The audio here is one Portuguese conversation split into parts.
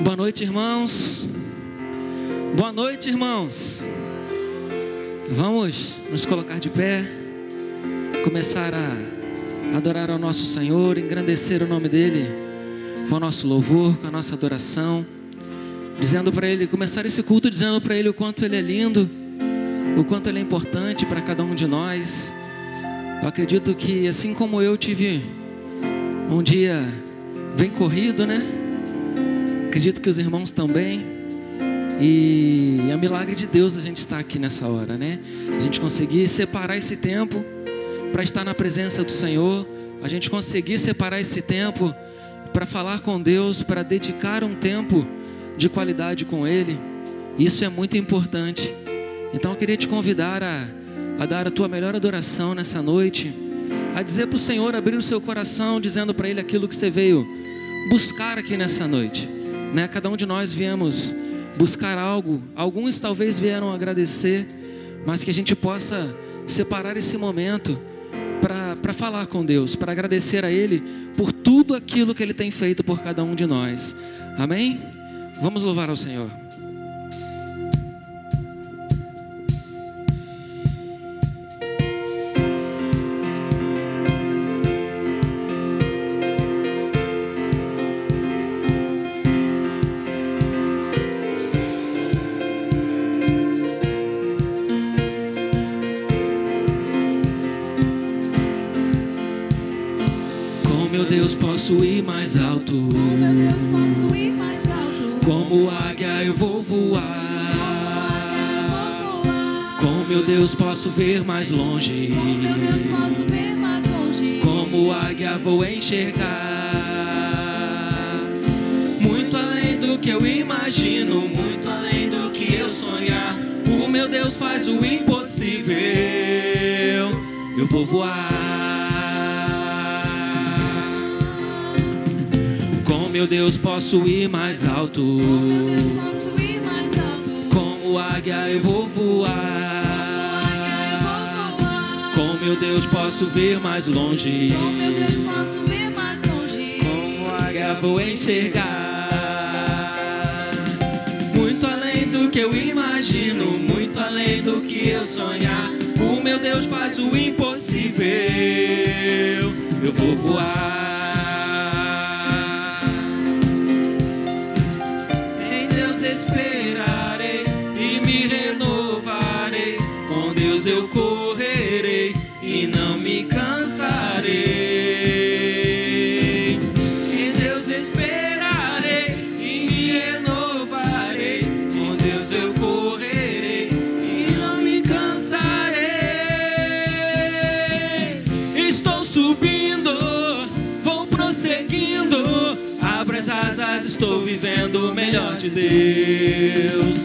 Boa noite, irmãos. Boa noite, irmãos. Vamos nos colocar de pé, começar a adorar ao nosso Senhor, engrandecer o nome dEle com o nosso louvor, com a nossa adoração, dizendo para Ele, começar esse culto dizendo para Ele o quanto Ele é lindo, o quanto Ele é importante para cada um de nós. Eu acredito que assim como eu tive um dia bem corrido, né? Acredito que os irmãos também. E é um milagre de Deus a gente estar aqui nessa hora, né? A gente conseguir separar esse tempo para estar na presença do Senhor. A gente conseguir separar esse tempo para falar com Deus, para dedicar um tempo de qualidade com Ele. Isso é muito importante. Então eu queria te convidar a dar a tua melhor adoração nessa noite, a dizer para o Senhor, abrir o seu coração, dizendo para Ele aquilo que você veio buscar aqui nessa noite, né? Cada um de nós viemos buscar algo, alguns talvez vieram agradecer, mas que a gente possa separar esse momento para falar com Deus, para agradecer a Ele por tudo aquilo que Ele tem feito por cada um de nós. Amém? Vamos louvar ao Senhor. Posso ir mais alto, oh, meu Deus, posso ir mais alto. Como águia eu vou voar, com meu Deus posso ver mais longe, com meu Deus posso ver mais longe. Como águia vou enxergar, muito além do que eu imagino, muito além do que eu sonhar. O meu Deus faz o impossível, eu vou voar. Meu Deus, posso ir mais alto, com meu Deus posso ir mais alto. Como águia eu vou voar, com meu Deus posso ver mais longe, com meu Deus posso ver mais longe. Como águia vou enxergar, muito além do que eu imagino, muito além do que eu sonhar. O meu Deus faz o impossível, eu vou voar. Esperarei e me renovarei, com Deus eu correrei e não me cansarei. Em Deus esperarei e me renovarei, com Deus eu correrei e não me cansarei. Estou subindo, vou prosseguindo, abro as asas, estou vivendo o melhor de Deus.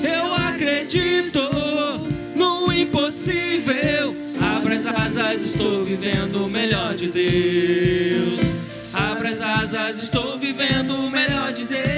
Eu acredito no impossível, abro as asas, estou vivendo o melhor de Deus. Abro as asas, estou vivendo o melhor de Deus.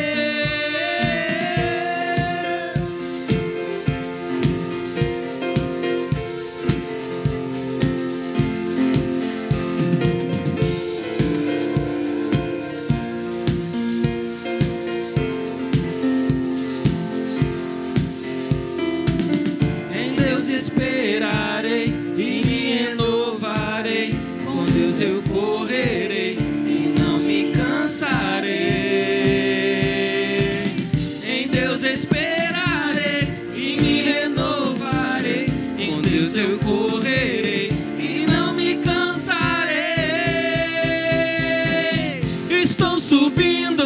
Esperarei e me renovarei, com Deus eu correrei e não me cansarei. Em Deus esperarei e me renovarei, com Deus eu correrei e não me cansarei. Estou subindo,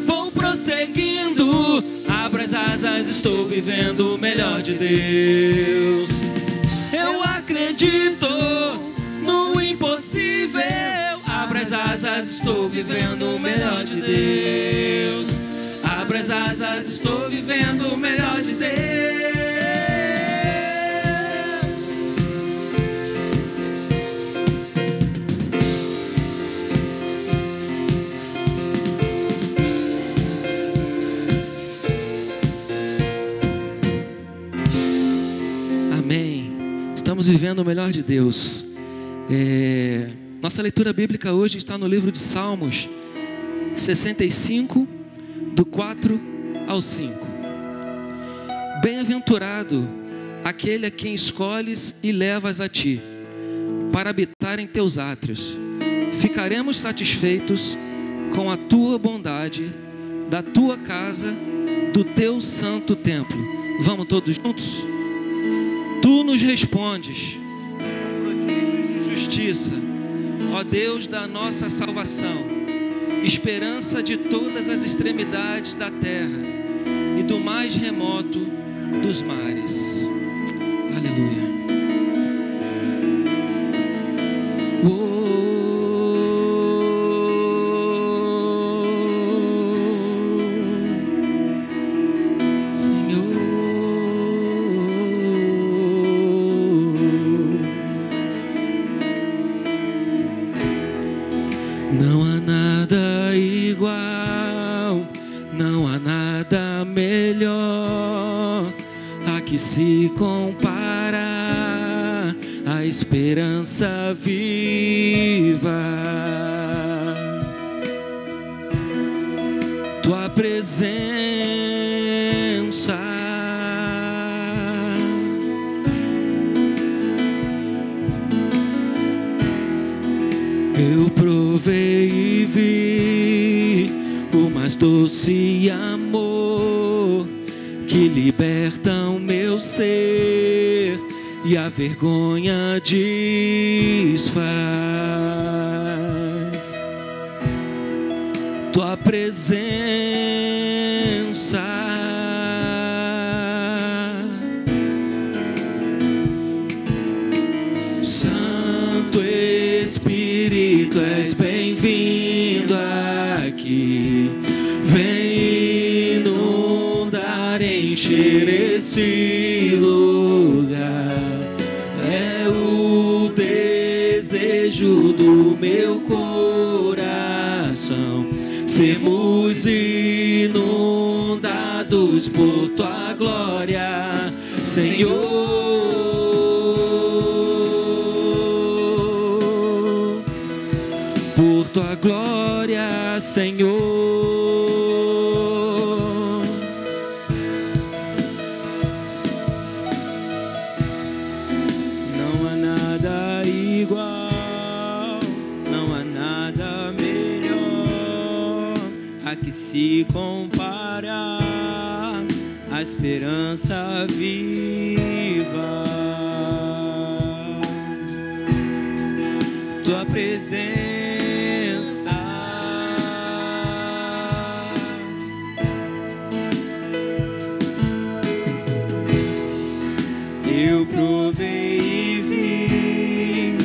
vou prosseguindo, abro as asas, estou vivendo o melhor de Deus. Eu acredito no impossível, abro as asas, estou vivendo o melhor de Deus. Abro as asas, estou vivendo o melhor de Deus. Estamos vivendo o melhor de Deus. Nossa leitura bíblica hoje está no livro de Salmos 65, do 4 ao 5. Bem-aventurado aquele a quem escolhes e levas a ti, para habitar em teus átrios. Ficaremos satisfeitos com a tua bondade, da tua casa, do teu santo templo. Vamos todos juntos? Tu nos respondes, prodígios de justiça, ó Deus da nossa salvação, esperança de todas as extremidades da terra e do mais remoto dos mares. Aleluia. Não há nada igual, não há nada melhor a que se compara a esperança viva. Tua presença eu provei e vi o mais doce amor que liberta o meu ser e a vergonha desfaz. Tua presença Santo Espírito, és bem-vindo aqui. Vem inundar, encher esse lugar. É o desejo do meu coração, sermos inundados por tua glória, Senhor. Por tua glória, Senhor. Não há nada igual, não há nada melhor a que se compara a esperança viva. Tua presença eu provei e vi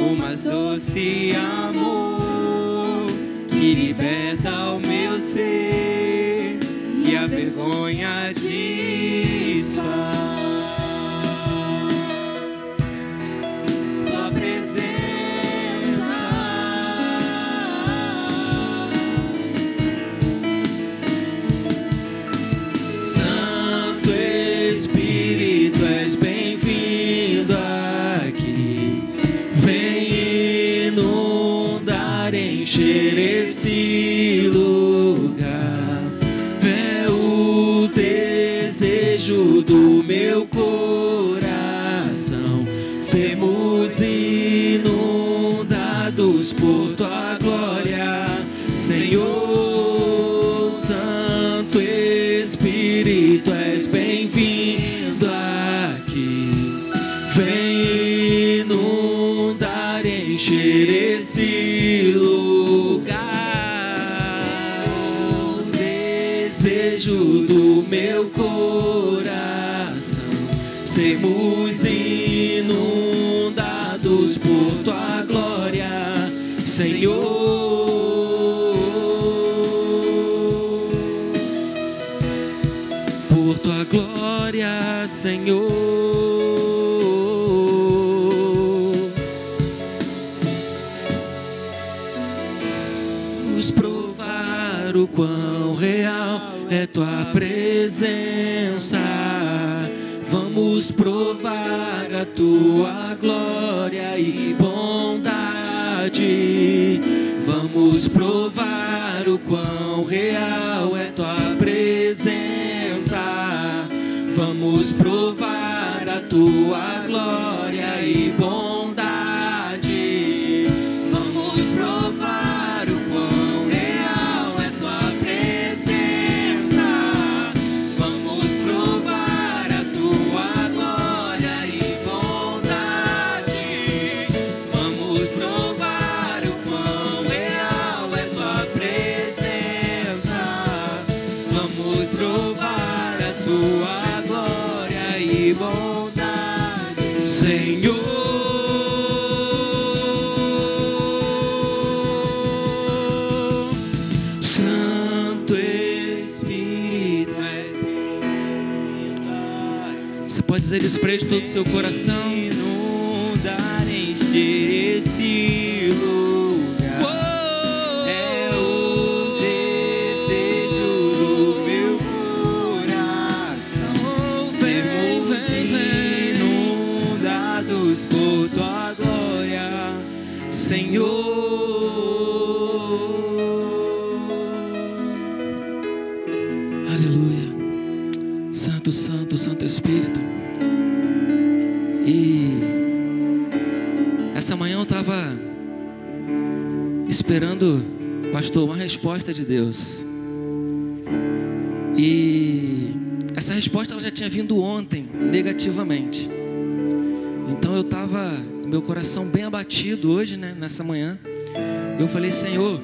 o mais doce amor que liberta o meu ser e a vergonha desfaz. Tua presença Santo Espírito, és bem-vindo aqui. Vem inundar, encher esse lugar. É o desejo do meu coração, sermos inundados por tua glória, Senhor. Santo Espírito, és bem-vindo aqui. Vem inundar, encher esse lugar. O desejo do meu coração, sermos inundados por tua glória, Senhor. Por tua glória, Senhor. Vamos provar o quão real é tua presença. Vamos provar a tua glória e bondade. Vamos provar provar o quão real é tua presença. Vamos provar a tua glória e bondade. Vamos provar o quão real é tua presença. Vamos provar a tua glória e bondade. Vamos provar o quão real é tua presença. Vamos provar a tua glória e bondade, Senhor. Santo Espírito, você pode dizer isso para ele de todo o seu coração. Inundar, encher esse lugar. É o desejo do meu coração. Sermos inundados por tua glória, Senhor. Aleluia. Santo, Santo, Santo Espírito. E essa manhã eu estava esperando, pastor, uma resposta de Deus. E essa resposta ela já tinha vindo ontem, negativamente. Então eu estava com meu coração bem abatido hoje, né, nessa manhã. Eu falei, Senhor,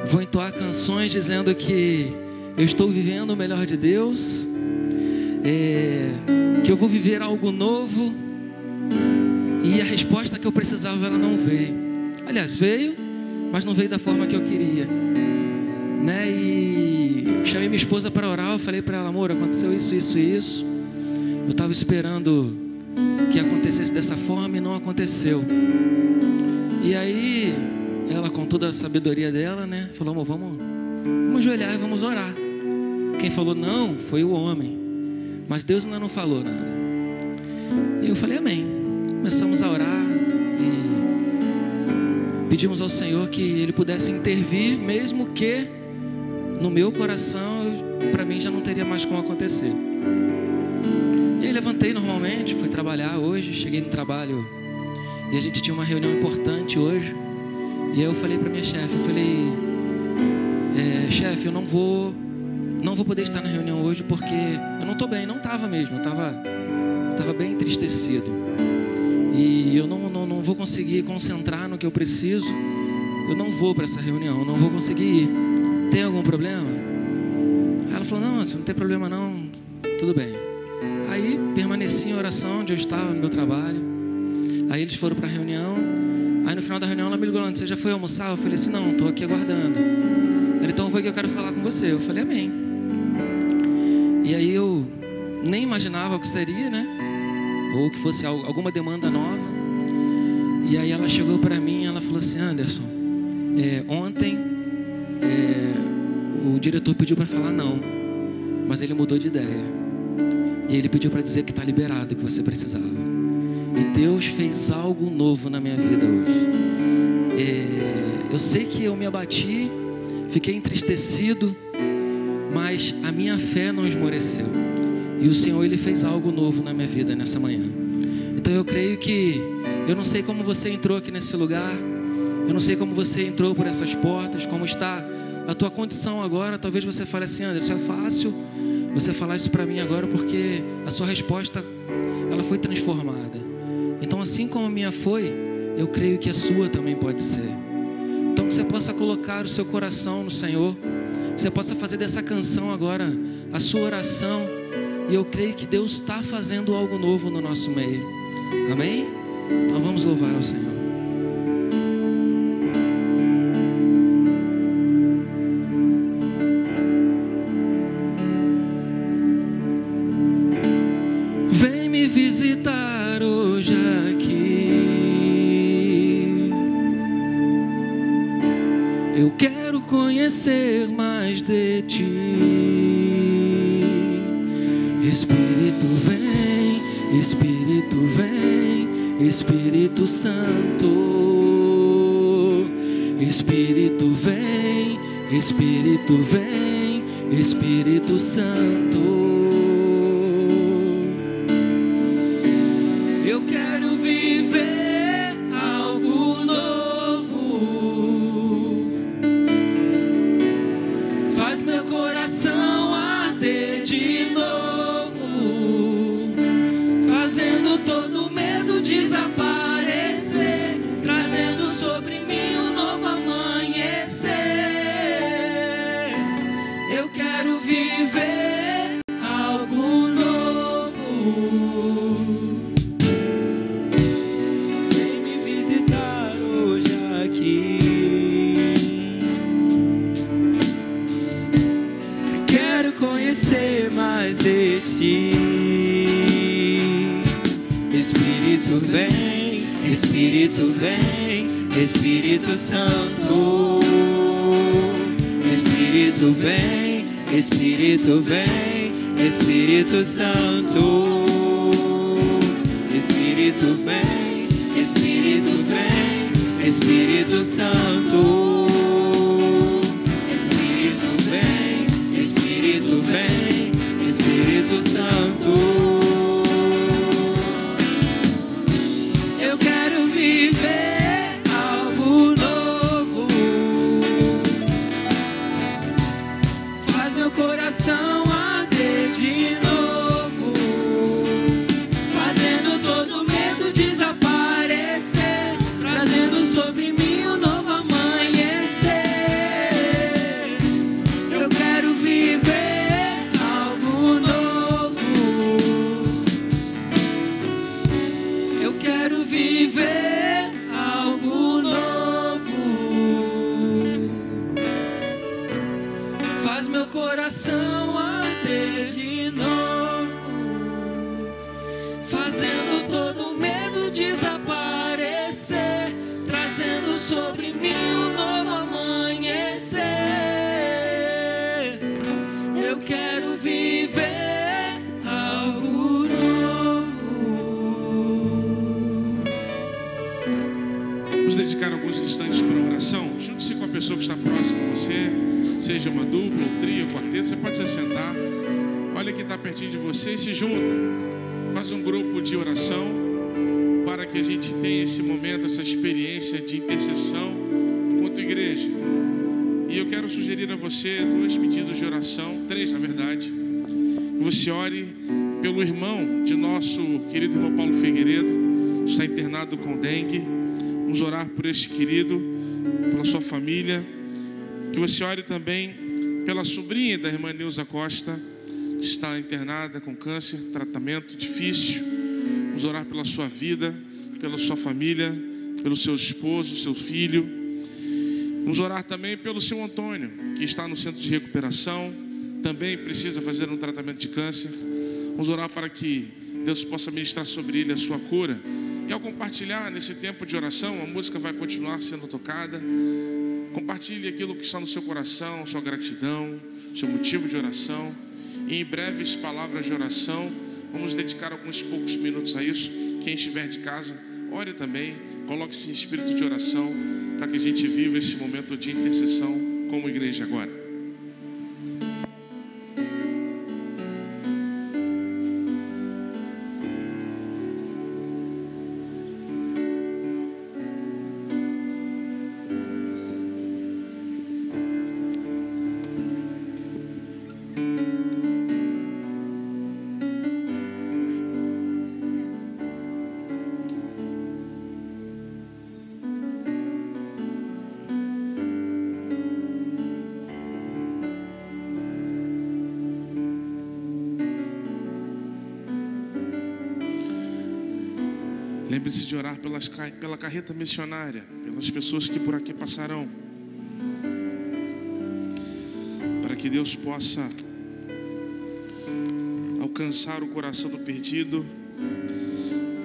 vou entoar canções dizendo que eu estou vivendo o melhor de Deus, que eu vou viver algo novo. E a resposta que eu precisava, ela não veio. Aliás, veio, mas não veio da forma que eu queria, né? E chamei minha esposa para orar. Eu falei para ela, amor, aconteceu isso, isso e isso. Eu estava esperando que acontecesse dessa forma e não aconteceu. E aí ela, com toda a sabedoria dela, né, falou, amor, vamos ajoelhar e vamos orar. Quem falou não foi o homem, mas Deus ainda não falou nada. E eu falei amém. Começamos a orar e pedimos ao Senhor que Ele pudesse intervir, mesmo que no meu coração, para mim já não teria mais como acontecer. E aí levantei normalmente, fui trabalhar hoje, cheguei no trabalho e a gente tinha uma reunião importante hoje. E aí eu falei para minha chefe, eu falei, chefe, eu não vou poder estar na reunião hoje porque eu não estou bem. Não estava mesmo, eu estava bem entristecido. E eu não vou conseguir concentrar no que eu preciso. Eu não vou para essa reunião, eu não vou conseguir ir. Tem algum problema? Aí ela falou, não, não tem problema não, tudo bem. Aí permaneci em oração onde eu estava, no meu trabalho. Aí eles foram para a reunião. Aí no final da reunião ela me ligou, você já foi almoçar? Eu falei assim, não, estou aqui aguardando. Ela, então foi que eu quero falar com você. Eu falei, amém. E aí eu nem imaginava o que seria, né? Ou que fosse alguma demanda nova. E aí ela chegou para mim e ela falou assim, Anderson, ontem o diretor pediu para falar não, mas ele mudou de ideia. E ele pediu para dizer que está liberado o que você precisava. E Deus fez algo novo na minha vida hoje. Eu sei que eu me abati, fiquei entristecido, mas a minha fé não esmoreceu. E o Senhor, Ele fez algo novo na minha vida nessa manhã. Então eu creio que, eu não sei como você entrou aqui nesse lugar, eu não sei como você entrou por essas portas, como está a tua condição agora. Talvez você fale assim, Anderson, é fácil você falar isso para mim agora, porque a sua resposta, ela foi transformada. Então assim como a minha foi, eu creio que a sua também pode ser. Então que você possa colocar o seu coração no Senhor, que você possa fazer dessa canção agora a sua oração. E eu creio que Deus está fazendo algo novo no nosso meio. Amém? Então vamos louvar ao Senhor. Vem me visitar hoje aqui. Eu quero conhecer mais de Ti. Espírito vem, Espírito vem, Espírito Santo. Espírito vem, Espírito vem, Espírito Santo. Eu quero viver algo novo. Faz meu coração arder de novo, fazendo todo medo desaparecer, trazendo sobre mim um novo amanhecer. Eu quero viver algo novo. Vem me visitar hoje aqui. Eu quero conhecer mais de ti. Espírito vem, Espírito vem, Espírito Santo. Espírito vem, Espírito vem, Espírito Santo. Espírito vem, Espírito vem, Espírito Santo. Espírito vem, Espírito vem, Espírito Santo. Eu quero viver algo novo. Faz meu coração arder de novo, fazendo todo medo desaparecer, trazendo sobre mim um novo amanhecer. Eu quero viver algo novo. Eu quero viver algo novo. Faz meu coração arder de novo, fazendo todo medo desaparecer, trazendo sobre mim um novo amanhecer. Eu quero viver algo novo. Vamos dedicar alguns instantes para a oração. Junte-se com a pessoa que está próxima a você, seja uma dupla, ou trio, ou quarteto. Você pode se sentar. Olha quem está pertinho de você e se junta. Faz um grupo de oração para que a gente tenha esse momento, essa experiência de intercessão enquanto igreja. E eu quero sugerir a você 2 pedidos de oração, 3 na verdade. Que você ore pelo irmão de nosso querido irmão Paulo Figueiredo, está internado com dengue. Vamos orar por este querido, pela sua família. Que você ore também pela sobrinha da irmã Neuza Costa, que está internada com câncer, tratamento difícil. Vamos orar pela sua vida, pela sua família, pelo seu esposo, seu filho. Vamos orar também pelo seu Antônio, que está no centro de recuperação, também precisa fazer um tratamento de câncer. Vamos orar para que Deus possa ministrar sobre ele a sua cura. E ao compartilhar nesse tempo de oração, a música vai continuar sendo tocada. Compartilhe aquilo que está no seu coração, sua gratidão, seu motivo de oração. E em breves palavras de oração, vamos dedicar alguns poucos minutos a isso. Quem estiver de casa, ore também, coloque-se em espírito de oração, para que a gente viva esse momento de intercessão como igreja agora. Lembre-se de orar pela carreta missionária, pelas pessoas que por aqui passarão, para que Deus possa alcançar o coração do perdido,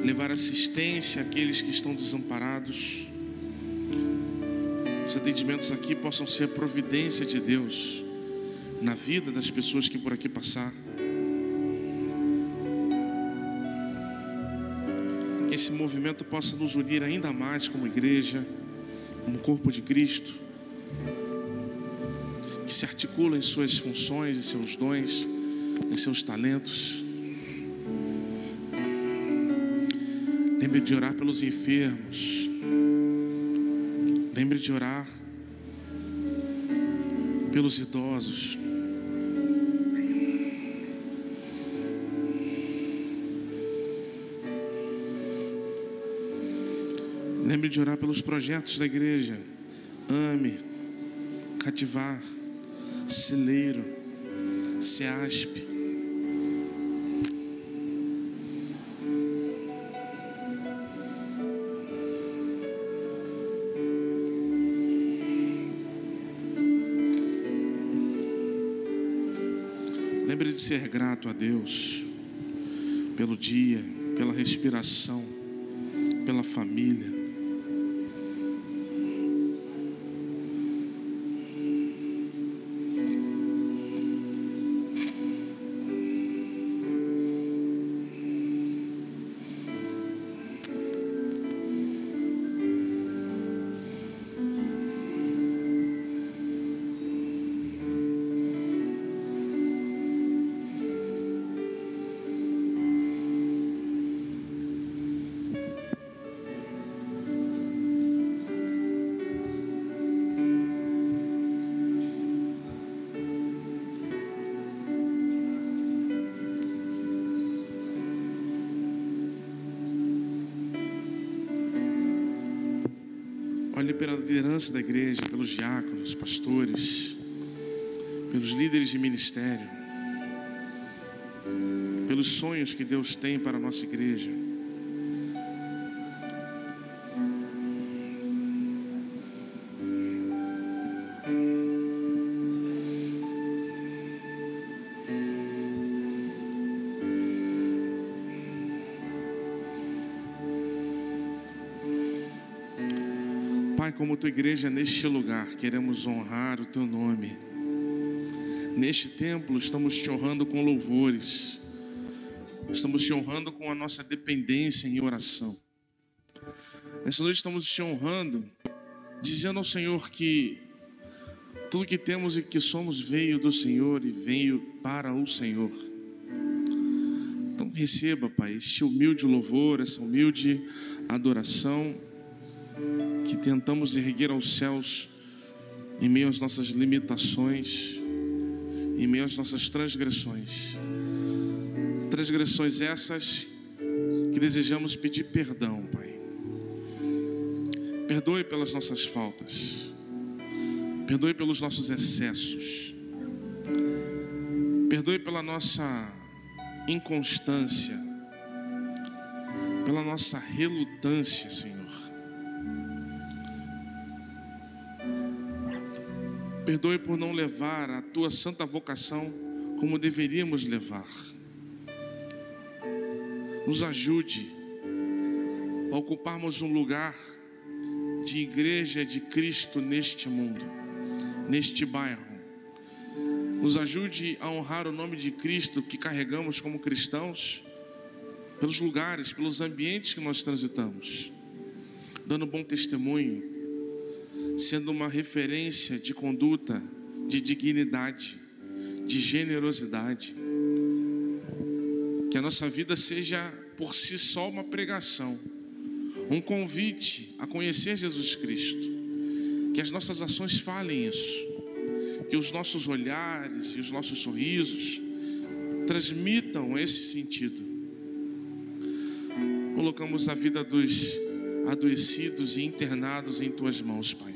levar assistência àqueles que estão desamparados. Os atendimentos aqui possam ser providência de Deus na vida das pessoas que por aqui passar. Que esse movimento possa nos unir ainda mais como igreja, como corpo de Cristo. que se articulam em suas funções, em seus dons, em seus talentos. Lembre de orar pelos enfermos. Lembre de orar pelos idosos. Lembre de orar pelos projetos da igreja. Ame, Cativar, Celeiro, Ceasp. Lembre de ser grato a Deus pelo dia, pela respiração, pela família. Olhe pela liderança da igreja, pelos diáconos, pastores, pelos líderes de ministério, pelos sonhos que Deus tem para a nossa igreja. Pai, como tua igreja neste lugar, queremos honrar o teu nome. Neste templo estamos te honrando com louvores. Estamos te honrando com a nossa dependência em oração. Nesta noite estamos te honrando, dizendo ao Senhor que tudo que temos e que somos veio do Senhor e veio para o Senhor. Então receba, Pai, este humilde louvor, essa humilde adoração que tentamos erguer aos céus em meio às nossas limitações, em meio às nossas transgressões. Transgressões essas que desejamos pedir perdão, Pai. Perdoe pelas nossas faltas. Perdoe pelos nossos excessos. Perdoe pela nossa inconstância, pela nossa relutância, Senhor. Perdoe por não levar a tua santa vocação como deveríamos levar. Nos ajude a ocuparmos um lugar de igreja de Cristo neste mundo, neste bairro. Nos ajude a honrar o nome de Cristo que carregamos como cristãos, pelos lugares, pelos ambientes que nós transitamos, dando bom testemunho, sendo uma referência de conduta, de dignidade, de generosidade. Que a nossa vida seja por si só uma pregação, um convite a conhecer Jesus Cristo. Que as nossas ações falem isso. Que os nossos olhares e os nossos sorrisos transmitam esse sentido. Colocamos a vida dos adoecidos e internados em tuas mãos, Pai.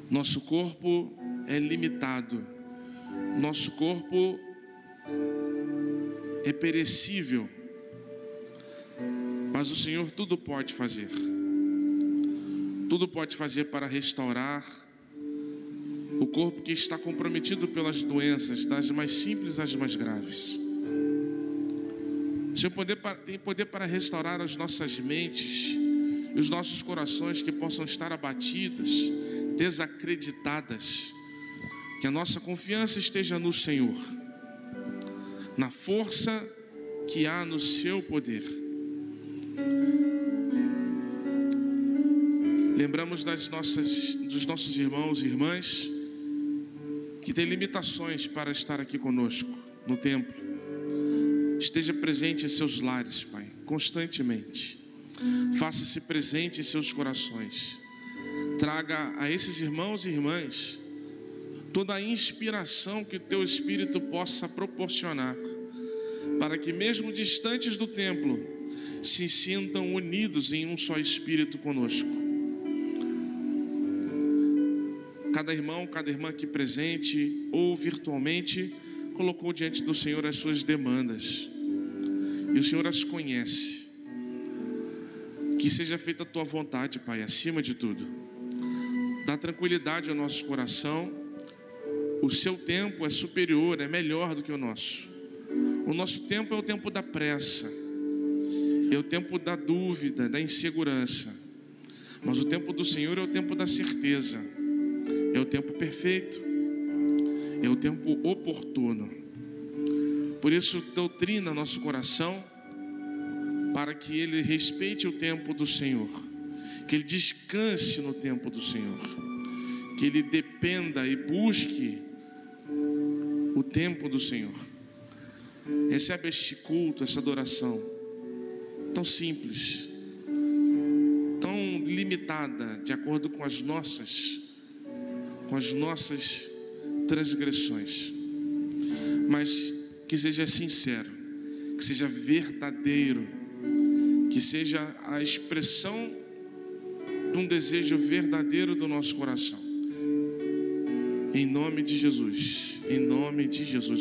Nosso corpo é limitado, nosso corpo é perecível, mas o Senhor tudo pode fazer. Tudo pode fazer para restaurar o corpo que está comprometido pelas doenças, das mais simples às mais graves. O Senhor tem poder para restaurar as nossas mentes e os nossos corações que possam estar abatidas, desacreditadas. Que a nossa confiança esteja no Senhor, na força que há no seu poder. Lembramos dos nossos irmãos e irmãs que tem limitações para estar aqui conosco no templo, esteja presente em seus lares, Pai, constantemente. Faça-se presente em seus corações. Traga a esses irmãos e irmãs toda a inspiração que o Teu Espírito possa proporcionar, para que mesmo distantes do templo, se sintam unidos em um só Espírito conosco. Cada irmão, cada irmã aqui presente ou virtualmente colocou diante do Senhor as suas demandas, e o Senhor as conhece. Que seja feita a Tua vontade, Pai, acima de tudo. Dá tranquilidade ao nosso coração. O Seu tempo é superior, é melhor do que o nosso. O nosso tempo é o tempo da pressa, é o tempo da dúvida, da insegurança. Mas o tempo do Senhor é o tempo da certeza, é o tempo perfeito, é o tempo oportuno. Por isso, doutrina nosso coração, para que ele respeite o tempo do Senhor, que ele descanse no tempo do Senhor, que ele dependa e busque o tempo do Senhor. Recebe este culto, essa adoração tão simples, tão limitada, de acordo com as nossas transgressões, mas que seja sincero, que seja verdadeiro, que seja a expressão de um desejo verdadeiro do nosso coração. Em nome de Jesus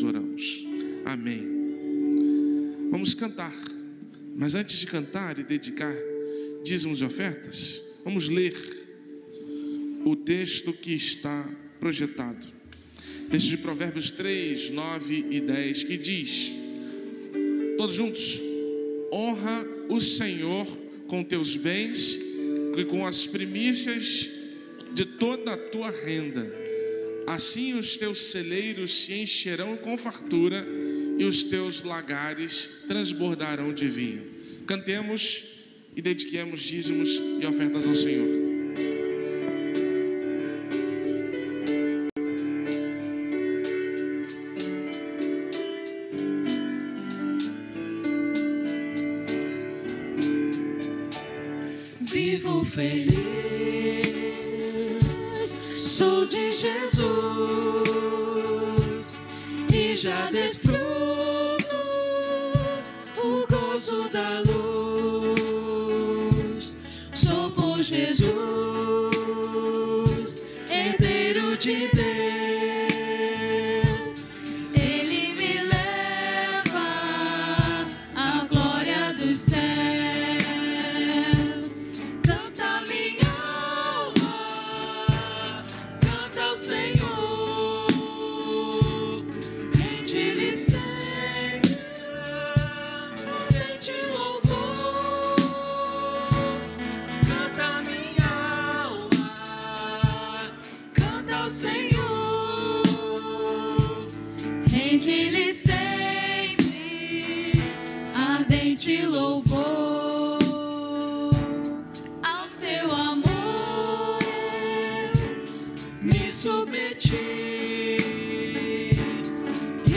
oramos. Amém. Vamos cantar, mas antes de cantar e dedicar dízimos e ofertas, vamos ler o texto que está projetado. Texto de Provérbios 3, 9 e 10, que diz, todos juntos: honra o Senhor com teus bens e com as primícias de toda a tua renda. Assim os teus celeiros se encherão com fartura e os teus lagares transbordarão de vinho. Cantemos e dediquemos dízimos e ofertas ao Senhor. Vivo feliz, sou de Jesus e já desfruto o gozo da luz. Sou por Jesus, herdeiro de Deus. Ele me leva à glória dos céus. Rende-lhe sempre ardente louvor. Ao seu amor me submeti,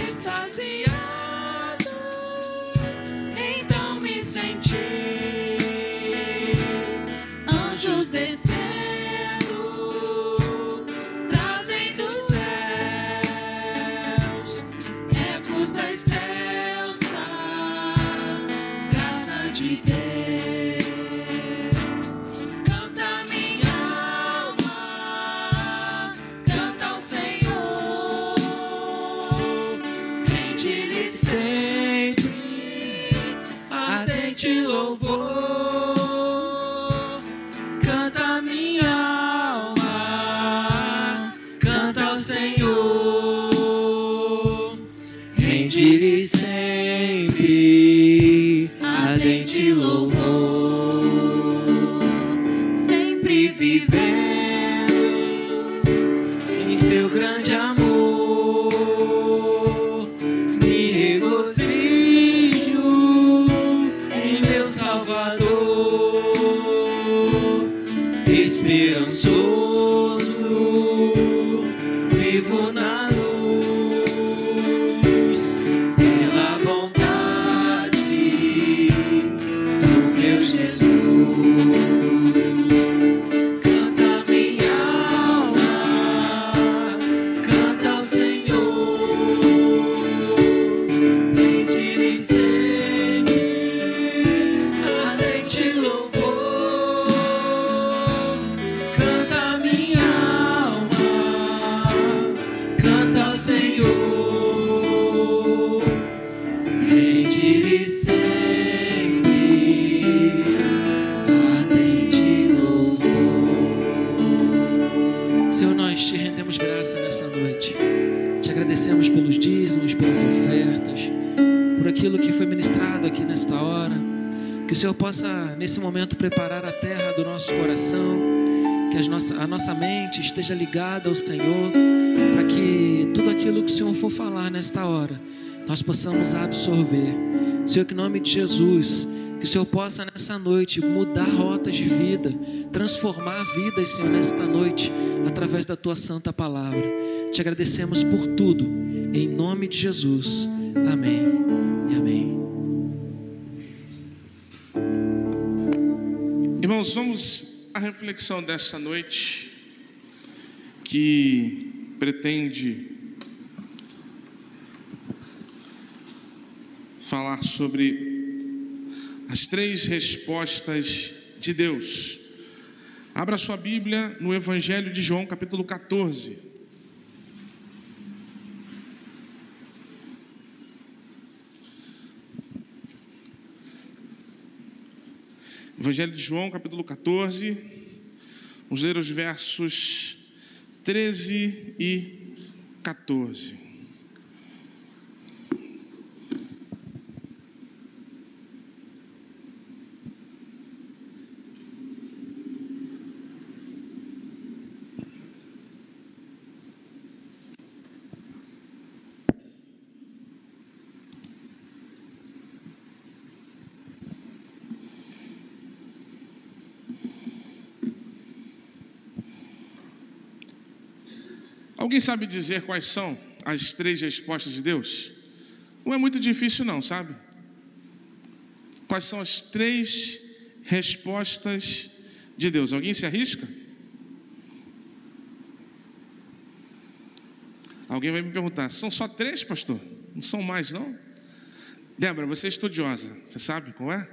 extasiado, então me senti. Anjos descendo, trazendo os céus, ecos da excelsa graça de Deus. Canta minha alma, canta ao Senhor, rende-lhe sempre ardente louvor. Canta minha alma, canta ao Senhor, rende-lhe sempre ardente louvor. Sempre vivendo em seu grande amor, me regozijo em meu Salvador. Esperançoso, vivo na luz nessa noite. Te agradecemos pelos dízimos, pelas ofertas, por aquilo que foi ministrado aqui nesta hora. Que o Senhor possa, nesse momento, preparar a terra do nosso coração, que a nossa mente esteja ligada ao Senhor, para que tudo aquilo que o Senhor for falar nesta hora, nós possamos absorver. Senhor, que em nome de Jesus, que o Senhor possa nessa noite mudar rotas de vida, transformar vidas, Senhor, nesta noite, através da Tua santa palavra. Te agradecemos por tudo, em nome de Jesus. Amém e amém. Irmãos, vamos à reflexão dessa noite, que pretende falar sobre as 3 respostas de Deus. Abra sua Bíblia no Evangelho de João, capítulo 14. Evangelho de João, capítulo 14. Vamos ler os versos 13 e 14. Alguém sabe dizer quais são as 3 respostas de Deus? Não é muito difícil não, sabe? Quais são as 3 respostas de Deus? Alguém se arrisca? Alguém vai me perguntar, são só 3, pastor? Não são mais, não? Débora, você é estudiosa, você sabe qual é?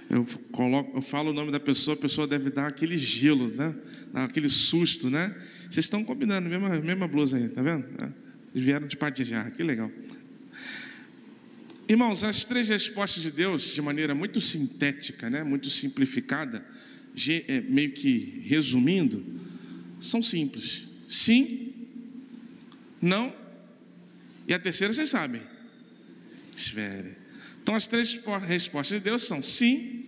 Eu falo o nome da pessoa, a pessoa deve dar aquele gelo, né? Dar aquele susto, né? Vocês estão combinando, mesma blusa aí, tá vendo? Eles vieram de Padijá, que legal. Irmãos, as 3 respostas de Deus, de maneira muito sintética, né? Muito simplificada, meio que resumindo, são simples. Sim, não, e a terceira vocês sabem. Espere. Então as 3 respostas de Deus são sim,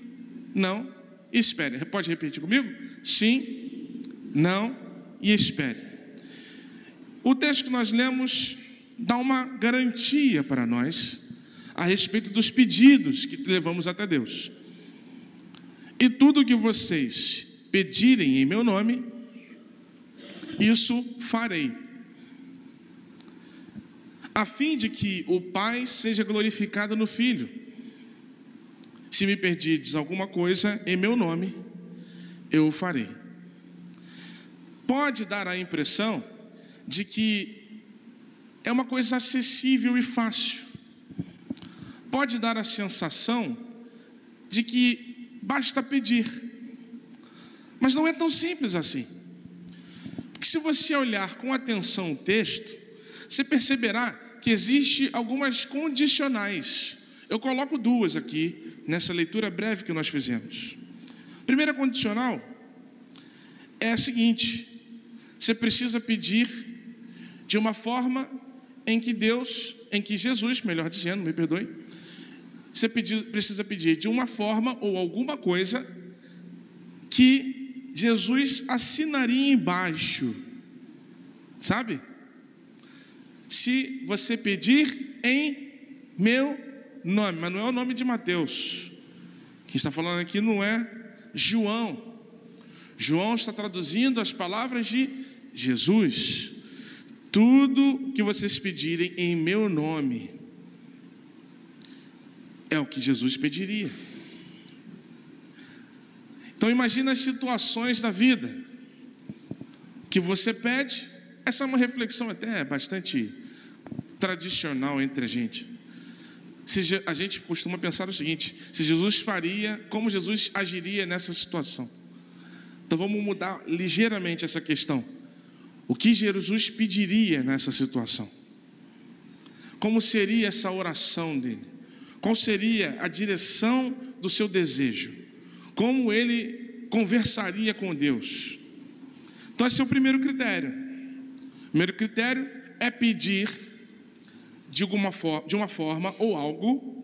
não e espere. Pode repetir comigo? Sim, não e espere. O texto que nós lemos dá uma garantia para nós a respeito dos pedidos que levamos até Deus. E tudo que vocês pedirem em meu nome, isso farei, a fim de que o Pai seja glorificado no Filho. Se me pedirdes alguma coisa em meu nome, eu o farei. Pode dar a impressão de que é uma coisa acessível e fácil. Pode dar a sensação de que basta pedir. Mas não é tão simples assim. Porque se você olhar com atenção o texto, você perceberá que existe algumas condicionais. Eu coloco 2 aqui, nessa leitura breve que nós fizemos. A primeira condicional é a seguinte: você precisa pedir de uma forma em que Jesus, melhor dizendo, me perdoe, você precisa pedir de uma forma ou alguma coisa que Jesus assinaria embaixo, sabe? Se você pedir em meu nome, mas não é o nome de Mateus. Quem está falando aqui não é João. João está traduzindo as palavras de Jesus. Tudo que vocês pedirem em meu nome é o que Jesus pediria. Então imagina as situações da vida que você pede. Essa é uma reflexão até bastante tradicional entre a gente. A gente costuma pensar o seguinte: se Jesus faria, como Jesus agiria nessa situação? Então vamos mudar ligeiramente essa questão. O que Jesus pediria nessa situação? Como seria essa oração dele? Qual seria a direção do seu desejo? Como ele conversaria com Deus? Então esse é o primeiro critério. O primeiro critério é pedir de uma forma ou algo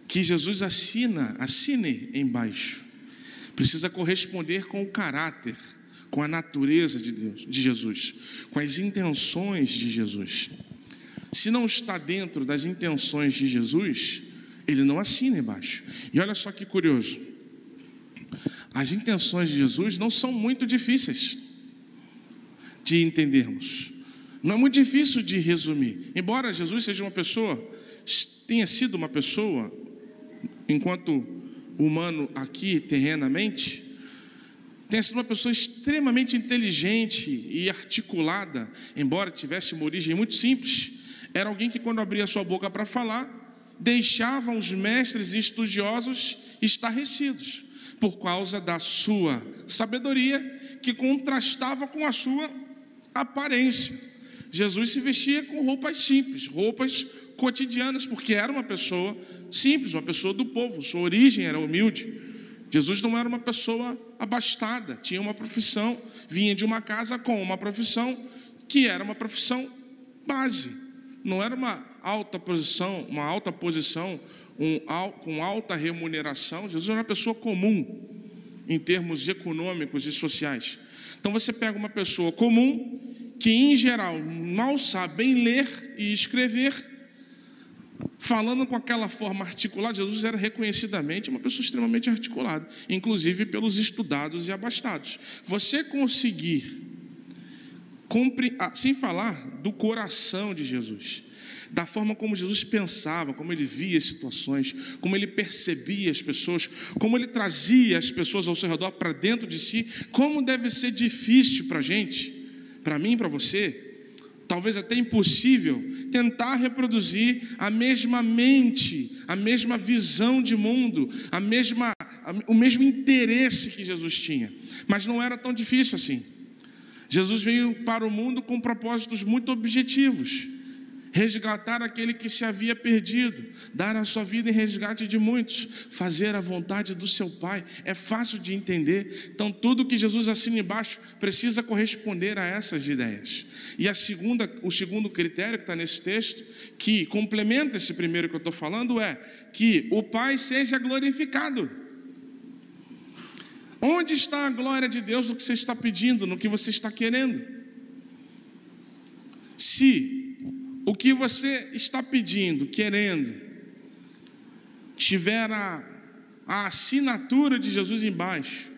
que Jesus assine embaixo. Precisa corresponder com o caráter, com a natureza de Deus, de Jesus, com as intenções de Jesus. Se não está dentro das intenções de Jesus, ele não assina embaixo. E olha só que curioso, as intenções de Jesus não são muito difíceis de entendermos, não é muito difícil de resumir. Embora Jesus tenha sido uma pessoa, enquanto humano aqui terrenamente, tenha sido uma pessoa extremamente inteligente e articulada, embora tivesse uma origem muito simples, era alguém que, quando abria sua boca para falar, deixava os mestres e estudiosos estarrecidos, por causa da sua sabedoria, que contrastava com a sua aparência. Jesus se vestia com roupas simples, roupas cotidianas, porque era uma pessoa simples, uma pessoa do povo, sua origem era humilde. Jesus não era uma pessoa abastada, tinha uma profissão, vinha de uma casa com uma profissão que era uma profissão base, não era uma alta posição, com alta remuneração. Jesus era uma pessoa comum em termos econômicos e sociais. Então você pega uma pessoa comum que em geral mal sabe bem ler e escrever, falando com aquela forma articulada. Jesus era reconhecidamente uma pessoa extremamente articulada, inclusive pelos estudados e abastados. Você conseguir, sem falar do coração de Jesus, da forma como Jesus pensava, como ele via as situações, como ele percebia as pessoas, como ele trazia as pessoas ao seu redor para dentro de si, como deve ser difícil para a gente, para mim, para você, talvez até impossível, tentar reproduzir a mesma mente, a mesma visão de mundo, o mesmo interesse que Jesus tinha. Mas não era tão difícil assim. Jesus veio para o mundo com propósitos muito objetivos: resgatar aquele que se havia perdido, dar a sua vida em resgate de muitos, fazer a vontade do seu Pai. É fácil de entender. Então tudo que Jesus assina embaixo precisa corresponder a essas ideias. E o segundo critério que está nesse texto, que complementa esse primeiro que eu estou falando, é que o Pai seja glorificado. Onde está a glória de Deus no que você está pedindo, no que você está querendo? Se o que você está pedindo, querendo, tiver a assinatura de Jesus embaixo,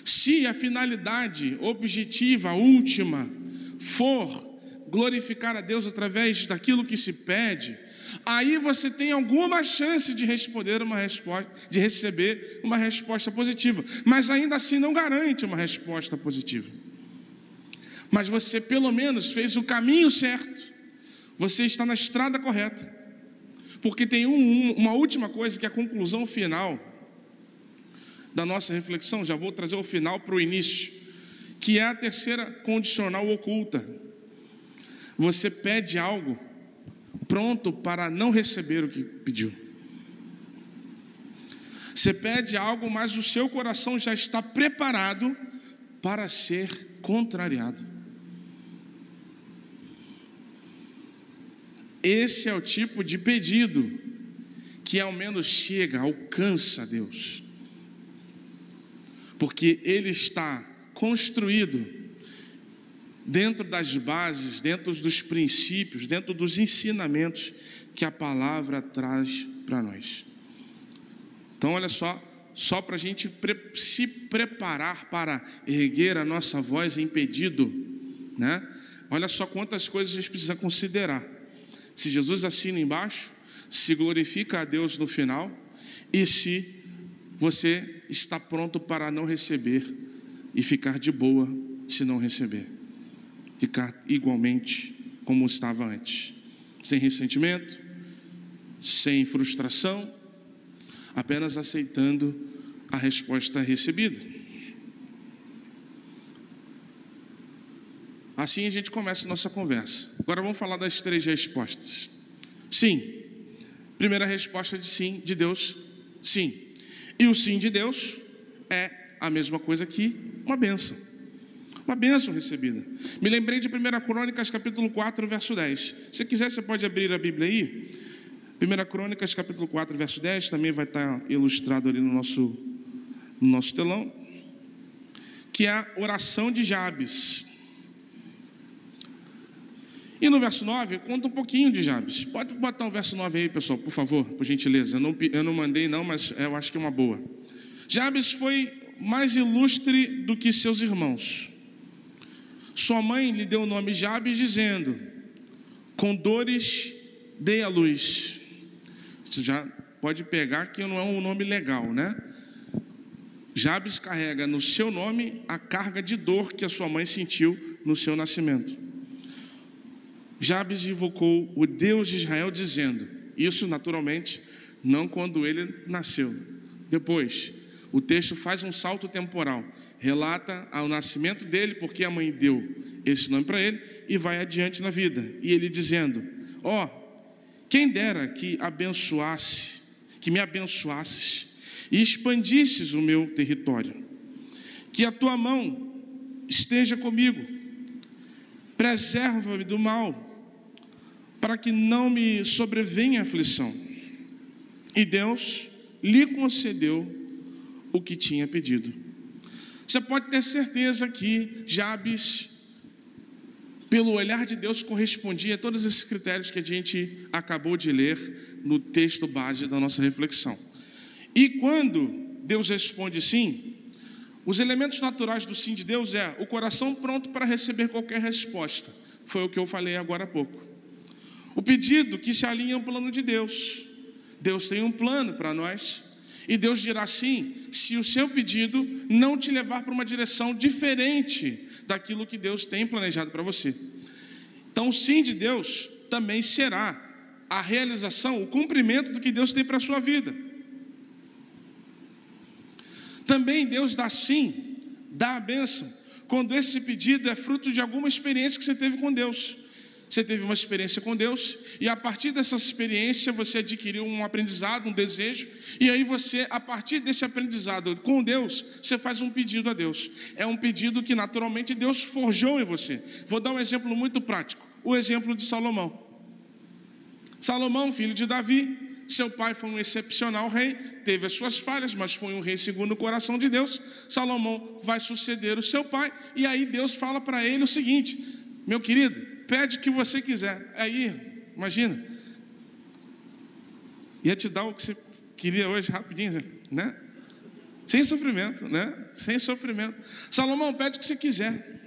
se a finalidade objetiva, última, for glorificar a Deus através daquilo que se pede, aí você tem alguma chance de receber uma resposta positiva, mas ainda assim não garante uma resposta positiva. Mas você pelo menos fez o caminho certo. Você está na estrada correta. Porque tem uma última coisa, que é a conclusão final da nossa reflexão. Já vou trazer o final para o início, que é a terceira condicional oculta. Você pede algo pronto para não receber o que pediu. Você pede algo, mas o seu coração já está preparado para ser contrariado. Esse é o tipo de pedido que ao menos alcança Deus, porque ele está construído dentro das bases, dentro dos princípios, dentro dos ensinamentos que a palavra traz para nós. Então olha só para a gente se preparar para erguer a nossa voz em pedido, né? Olha só quantas coisas a gente precisa considerar. Se Jesus assina embaixo, se glorifica a Deus no final, e se você está pronto para não receber e ficar de boa se não receber, ficar igualmente como estava antes, sem ressentimento, sem frustração, apenas aceitando a resposta recebida. Assim a gente começa a nossa conversa. Agora vamos falar das 3 respostas. Sim. Primeira resposta de sim, de Deus, sim. E o sim de Deus é a mesma coisa que uma bênção. com a bênção recebida. Me lembrei de 1 Crônicas, capítulo 4, verso 10. Se quiser, você pode abrir a Bíblia aí. 1 Crônicas, capítulo 4, verso 10, também vai estar ilustrado ali no nosso telão, que é a oração de Jabes. E no verso 9, conta um pouquinho de Jabes. Pode botar o verso 9 aí, pessoal, por favor, por gentileza. Eu não mandei não, mas eu acho que é uma boa. Jabes foi mais ilustre do que seus irmãos. Sua mãe lhe deu o nome Jabes, dizendo: com dores dei à luz. Você já pode pegar que não é um nome legal, né? Jabes carrega no seu nome a carga de dor que a sua mãe sentiu no seu nascimento. Jabes invocou o Deus de Israel, dizendo, isso naturalmente não quando ele nasceu. Depois, o texto faz um salto temporal, relata ao nascimento dele, porque a mãe deu esse nome para ele, e vai adiante na vida. E ele dizendo: quem dera que me abençoasses e expandisses o meu território, que a tua mão esteja comigo, preserva-me do mal, para que não me sobrevenha aflição. E Deus lhe concedeu o que tinha pedido. Você pode ter certeza que Jabes, pelo olhar de Deus, correspondia a todos esses critérios que a gente acabou de ler no texto base da nossa reflexão. E quando Deus responde sim, os elementos naturais do sim de Deus é o coração pronto para receber qualquer resposta. Foi o que eu falei agora há pouco. O pedido que se alinha ao plano de Deus. Deus tem um plano para nós, e Deus dirá sim, se o seu pedido não te levar para uma direção diferente daquilo que Deus tem planejado para você. Então o sim de Deus também será a realização, o cumprimento do que Deus tem para a sua vida. Também Deus dá sim, dá a bênção, quando esse pedido é fruto de alguma experiência que você teve com Deus. Você teve uma experiência com Deus, e a partir dessa experiência você adquiriu um aprendizado, um desejo, e aí você, a partir desse aprendizado com Deus, você faz um pedido a Deus. É um pedido que naturalmente Deus forjou em você. Vou dar um exemplo muito prático, o exemplo de Salomão. Salomão, filho de Davi, seu pai foi um excepcional rei, teve as suas falhas, mas foi um rei segundo o coração de Deus. Salomão vai suceder o seu pai, e aí Deus fala para ele o seguinte: meu querido, pede o que você quiser. Aí, imagina, ia te dar o que você queria hoje, rapidinho, né? Sem sofrimento, né? Sem sofrimento. Salomão, pede o que você quiser.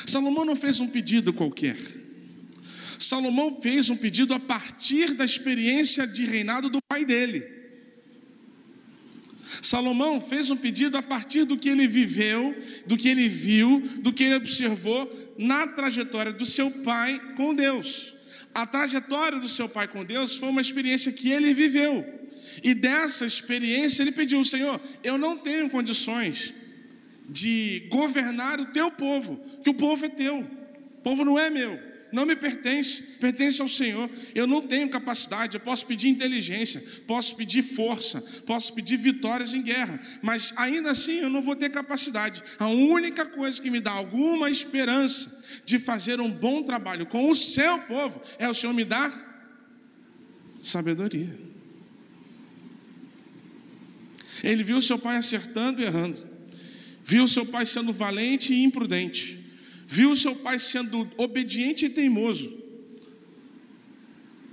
Salomão não fez um pedido qualquer. Salomão fez um pedido a partir da experiência de reinado do pai dele. Salomão fez um pedido a partir do que ele viveu, do que ele viu, do que ele observou na trajetória do seu pai com Deus. A trajetória do seu pai com Deus foi uma experiência que ele viveu. E dessa experiência ele pediu: Senhor, eu não tenho condições de governar o teu povo, que o povo é teu, o povo não é meu, não me pertence, pertence ao Senhor. Eu não tenho capacidade, eu posso pedir inteligência, posso pedir força, posso pedir vitórias em guerra, mas ainda assim eu não vou ter capacidade. A única coisa que me dá alguma esperança de fazer um bom trabalho com o seu povo é o Senhor me dar sabedoria. Ele viu seu pai acertando e errando, viu seu pai sendo valente e imprudente, viu seu pai sendo obediente e teimoso,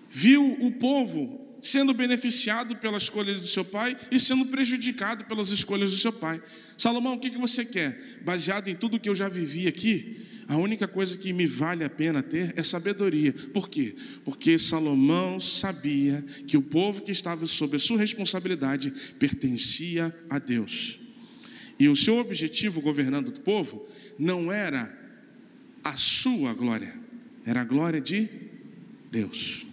viu o povo sendo beneficiado pelas escolhas do seu pai e sendo prejudicado pelas escolhas do seu pai. Salomão, o que você quer? Baseado em tudo que eu já vivi aqui, a única coisa que me vale a pena ter é sabedoria. Por quê? Porque Salomão sabia que o povo que estava sob a sua responsabilidade pertencia a Deus. E o seu objetivo governando o povo não era a sua glória, era a glória de Deus.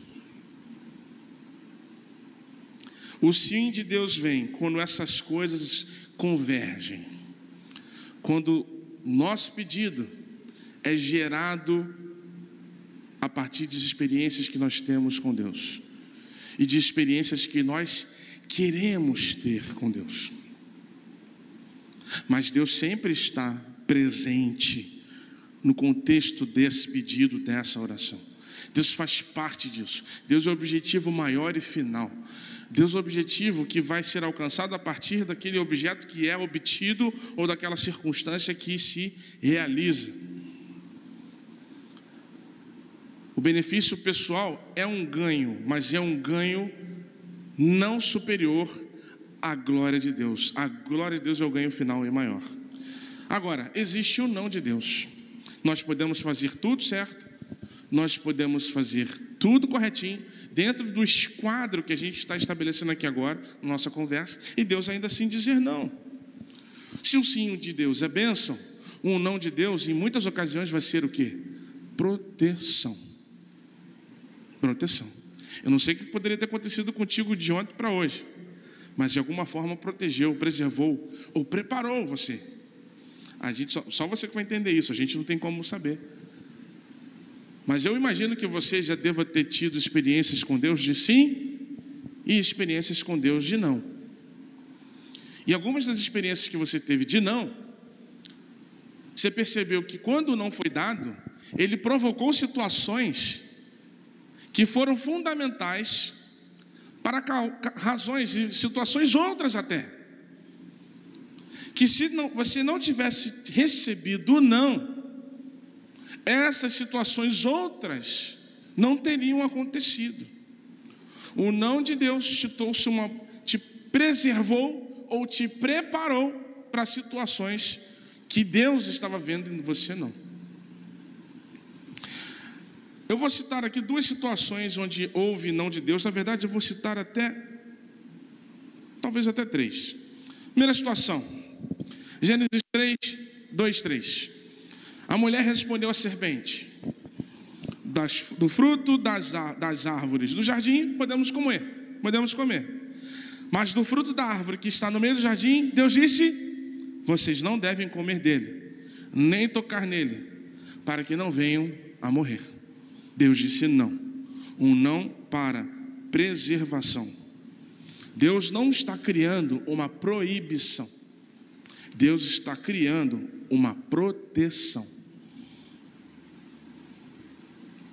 O sim de Deus vem quando essas coisas convergem, quando nosso pedido é gerado a partir de experiências que nós temos com Deus e de experiências que nós queremos ter com Deus. Mas Deus sempre está presente no contexto desse pedido, dessa oração. Deus faz parte disso. Deus é o objetivo maior e final. Deus é o objetivo que vai ser alcançado a partir daquele objeto que é obtido ou daquela circunstância que se realiza. O benefício pessoal é um ganho, mas é um ganho não superior à glória de Deus. A glória de Deus é o ganho final e maior. Agora, existe o não de Deus. Nós podemos fazer tudo certo, nós podemos fazer tudo corretinho, dentro do esquadro que a gente está estabelecendo aqui agora, na nossa conversa, e Deus ainda assim dizer não. Se o sim de Deus é bênção, o não de Deus, em muitas ocasiões, vai ser o quê? Proteção. Proteção. Eu não sei o que poderia ter acontecido contigo de ontem para hoje, mas de alguma forma protegeu, preservou, ou preparou você. A gente só você que vai entender isso, a gente não tem como saber. Mas eu imagino que você já deva ter tido experiências com Deus de sim e experiências com Deus de não. E algumas das experiências que você teve de não, você percebeu que quando não foi dado, ele provocou situações que foram fundamentais para razões e situações outras até. Que se você não tivesse recebido o não, essas situações outras não teriam acontecido. O não de Deus te preservou ou te preparou para situações que Deus estava vendo e você não. Eu vou citar aqui duas situações onde houve não de Deus. Na verdade, eu vou citar talvez até três. Primeira situação, Gênesis 3, 2, 3. A mulher respondeu à serpente: do fruto das árvores do jardim podemos comer. Mas do fruto da árvore que está no meio do jardim, Deus disse: vocês não devem comer dele, nem tocar nele, para que não venham a morrer. Deus disse não. Um não para preservação. Deus não está criando uma proibição. Deus está criando uma proteção.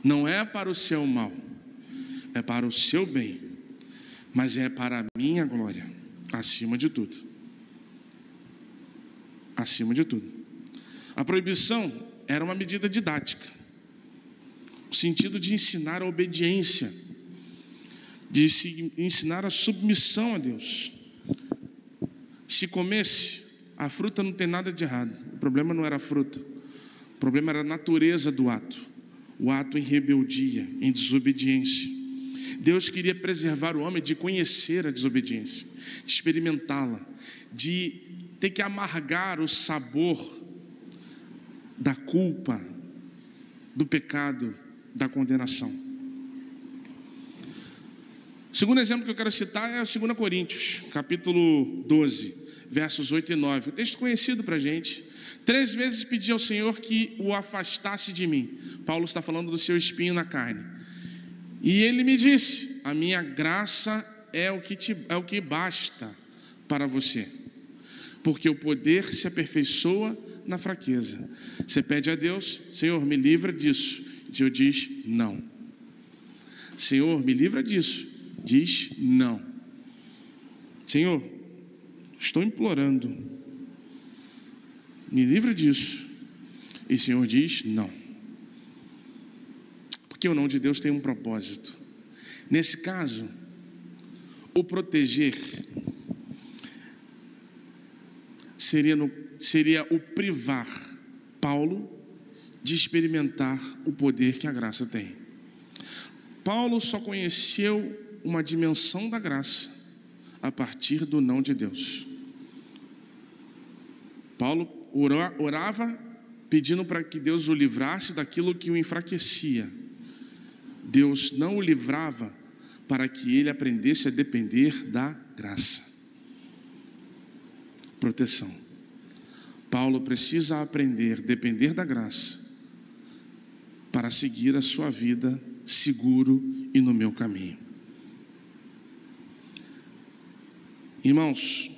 Não é para o seu mal, é para o seu bem, mas é para a minha glória, acima de tudo. Acima de tudo. A proibição era uma medida didática, no sentido de ensinar a obediência, de se ensinar a submissão a Deus. Se comesse, a fruta não tem nada de errado. O problema não era a fruta, o problema era a natureza do ato. O ato em rebeldia, em desobediência. Deus queria preservar o homem de conhecer a desobediência, de experimentá-la, de ter que amargar o sabor da culpa, do pecado, da condenação. O segundo exemplo que eu quero citar é 2 Coríntios, capítulo 12, versos 8 e 9. Um texto conhecido para a gente. 3 vezes pedi ao Senhor que o afastasse de mim. Paulo está falando do seu espinho na carne. E ele me disse: a minha graça é o que basta para você, porque o poder se aperfeiçoa na fraqueza. Você pede a Deus: Senhor, me livra disso. Deus diz não. Senhor, me livra disso. Diz não. Senhor, estou implorando, me livra disso. E o Senhor diz não. Porque o não de Deus tem um propósito. Nesse caso, o proteger seria o privar Paulo de experimentar o poder que a graça tem. Paulo só conheceu uma dimensão da graça a partir do não de Deus. Paulo orava pedindo para que Deus o livrasse daquilo que o enfraquecia. Deus não o livrava para que ele aprendesse a depender da graça. Proteção. Paulo precisa aprender a depender da graça para seguir a sua vida seguro e no meu caminho. Irmãos,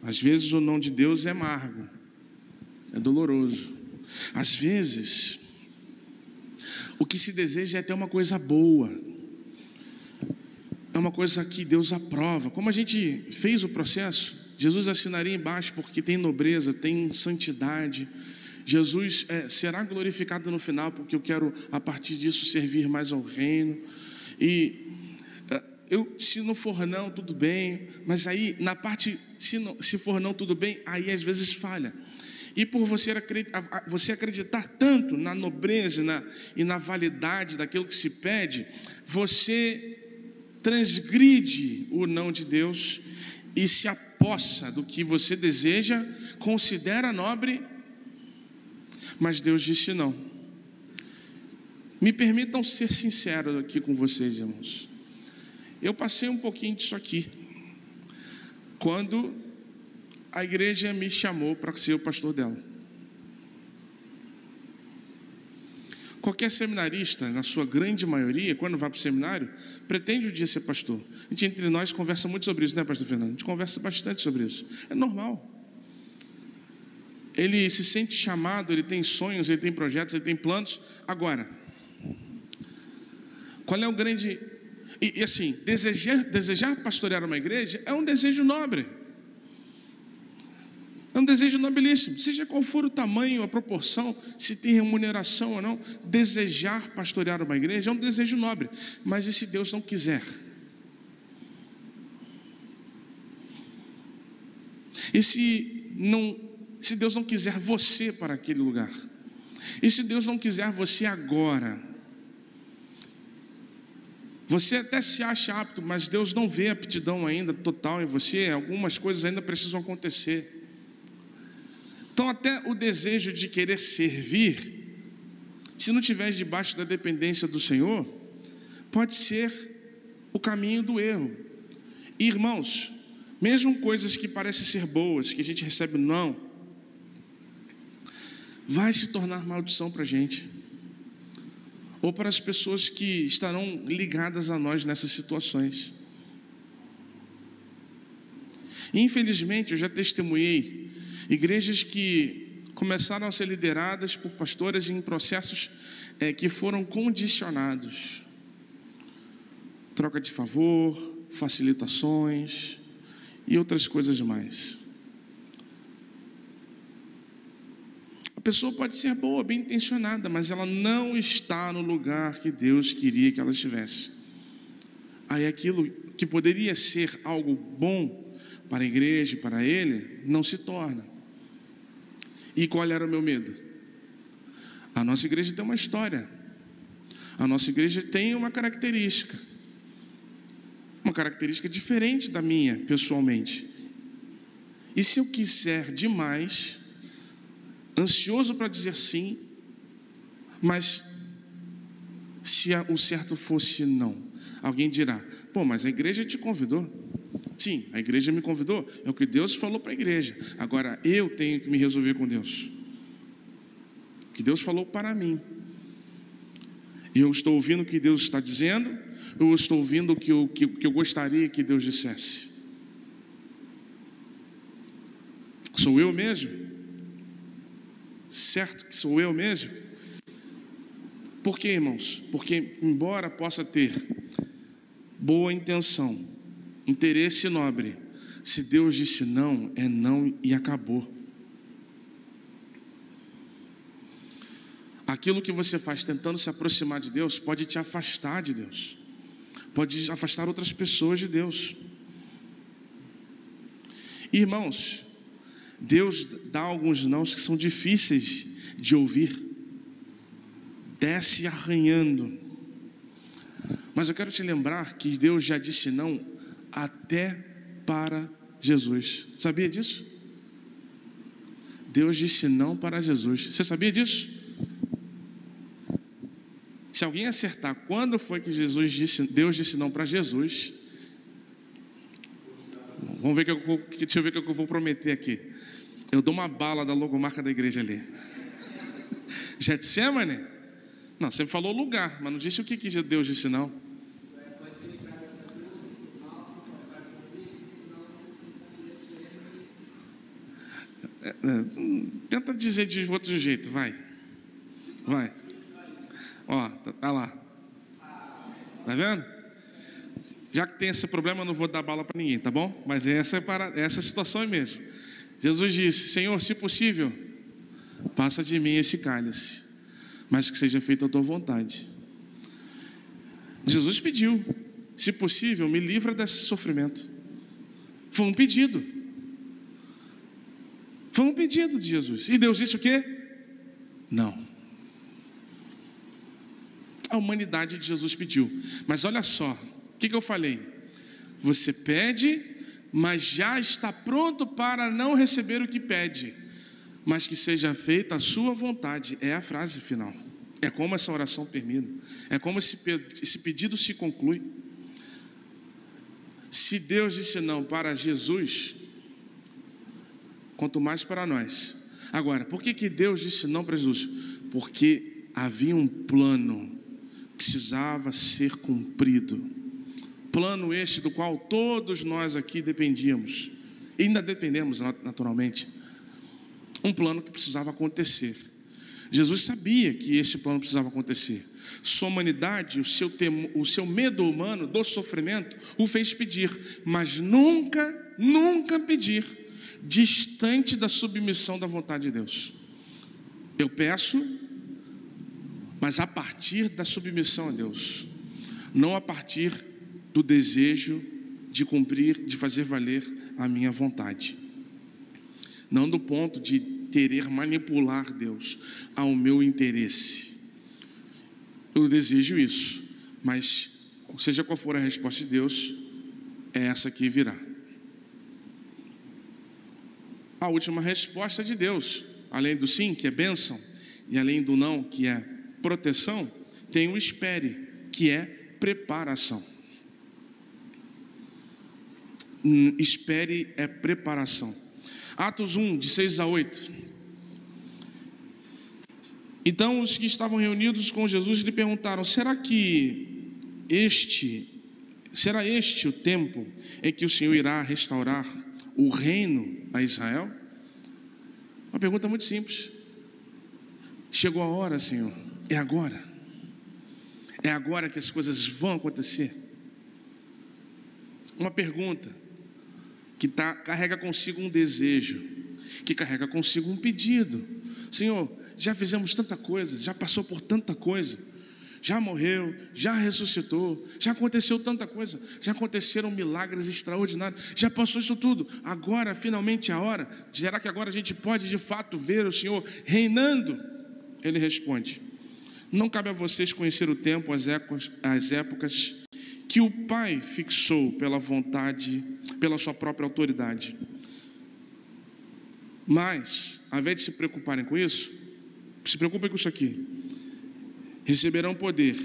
às vezes o não de Deus é amargo, É doloroso. Às vezes, o que se deseja é ter uma coisa boa. É uma coisa que Deus aprova. Como a gente fez o processo, Jesus assinaria embaixo porque tem nobreza, tem santidade. Jesus será glorificado no final porque eu quero, a partir disso, servir mais ao reino. E se não for não, tudo bem. Mas aí, na parte, se for não, tudo bem, aí às vezes falha. E por você acreditar tanto na nobreza e na validade daquilo que se pede, você transgride o não de Deus e se apossa do que você deseja, considera nobre, mas Deus disse não. Me permitam ser sincero aqui com vocês, irmãos. Eu passei um pouquinho disso aqui quando a igreja me chamou para ser o pastor dela. Qualquer seminarista, na sua grande maioria, quando vai para o seminário, pretende um dia ser pastor. A gente, entre nós, conversa muito sobre isso, né, pastor Fernando? A gente conversa bastante sobre isso. É normal. Ele se sente chamado, ele tem sonhos, ele tem projetos, ele tem planos. Agora, qual é o grande... E assim, desejar pastorear uma igreja é um desejo nobre. É um desejo nobilíssimo, seja qual for o tamanho, a proporção, se tem remuneração ou não. Desejar pastorear uma igreja é um desejo nobre. Mas e se Deus não quiser? E se Deus não quiser você para aquele lugar? E se Deus não quiser você agora? Você até se acha apto, mas Deus não vê aptidão ainda total em você. Algumas coisas ainda precisam acontecer. Então até o desejo de querer servir, se não estiver debaixo da dependência do Senhor, pode ser o caminho do erro. E, irmãos, mesmo coisas que parecem ser boas, que a gente recebe não, vai se tornar maldição para a gente, ou para as pessoas que estarão ligadas a nós nessas situações. Infelizmente, eu já testemunhei igrejas que começaram a ser lideradas por pastores em processos que foram condicionados. Troca de favor, facilitações e outras coisas mais. A pessoa pode ser boa, bem intencionada, mas ela não está no lugar que Deus queria que ela estivesse. Aí aquilo que poderia ser algo bom para a igreja, para ele, não se torna. E qual era o meu medo? A nossa igreja tem uma história. A nossa igreja tem uma característica diferente da minha, pessoalmente. E se eu quiser demais, ansioso para dizer sim, mas se o certo fosse não, alguém dirá: pô, mas a igreja te convidou. Sim, a igreja me convidou, é o que Deus falou para a igreja. Agora eu tenho que me resolver com Deus. O que Deus falou para mim. Eu estou ouvindo o que Deus está dizendo, eu estou ouvindo o que eu gostaria que Deus dissesse. Sou eu mesmo? Certo que sou eu mesmo? Por quê, irmãos? Porque embora possa ter boa intenção, interesse nobre, se Deus disse não, é não e acabou. Aquilo que você faz tentando se aproximar de Deus pode te afastar de Deus, pode afastar outras pessoas de Deus. Irmãos, Deus dá alguns nãos que são difíceis de ouvir, desce arranhando. Mas eu quero te lembrar que Deus já disse não até para Jesus. Sabia disso? Deus disse não para Jesus. Você sabia disso? Se alguém acertar quando foi que Deus disse não para Jesus, vamos ver deixa eu ver o que eu vou prometer aqui. Eu dou uma bala da logomarca da igreja ali. Getsemane? Não, você falou lugar, mas não disse o que Deus disse não. Tenta dizer de outro jeito, vai. Ó, tá lá. Tá vendo? Já que tem esse problema, eu não vou dar bala para ninguém, tá bom? Mas essa é a situação mesmo. Jesus disse: Senhor, se possível, passa de mim esse cálice, mas que seja feita a tua vontade. Jesus pediu: se possível, me livra desse sofrimento. Foi um pedido. Foi um pedido de Jesus. E Deus disse o quê? Não. A humanidade de Jesus pediu. Mas olha só, o que eu falei? Você pede, mas já está pronto para não receber o que pede, mas que seja feita a sua vontade. É a frase final. É como essa oração termina. É como esse pedido se conclui. Se Deus disse não para Jesus, quanto mais para nós. Agora, por que Deus disse não para Jesus? Porque havia um plano que precisava ser cumprido. Plano este do qual todos nós aqui dependíamos. E ainda dependemos naturalmente. Um plano que precisava acontecer. Jesus sabia que esse plano precisava acontecer. Sua humanidade, o seu medo humano do sofrimento o fez pedir, mas nunca pedir distante da submissão da vontade de Deus. Eu peço, mas a partir da submissão a Deus, não a partir do desejo de cumprir, de fazer valer a minha vontade, não do ponto de querer manipular Deus ao meu interesse. Eu desejo isso, mas seja qual for a resposta de Deus, é essa que virá. A última resposta de Deus, além do sim, que é bênção, e além do não, que é proteção, tem o espere, que é preparação. Espere é preparação. Atos 1, de 6 a 8. Então os que estavam reunidos com Jesus lhe perguntaram: será este o tempo em que o Senhor irá restaurar o reino a Israel? Uma pergunta muito simples. Chegou a hora, Senhor. É agora. É agora que as coisas vão acontecer. Uma pergunta que carrega consigo um desejo, que carrega consigo um pedido. Senhor, já fizemos tanta coisa, já passou por tanta coisa, já morreu, já ressuscitou, já aconteceu tanta coisa, já aconteceram milagres extraordinários, já passou isso tudo. Agora, finalmente, é a hora. Será que agora a gente pode de fato ver o Senhor reinando? Ele responde: não cabe a vocês conhecer o tempo, as épocas que o Pai fixou pela vontade, pela sua própria autoridade. Mas, ao invés de se preocuparem com isso, se preocupem com isso aqui: receberão poder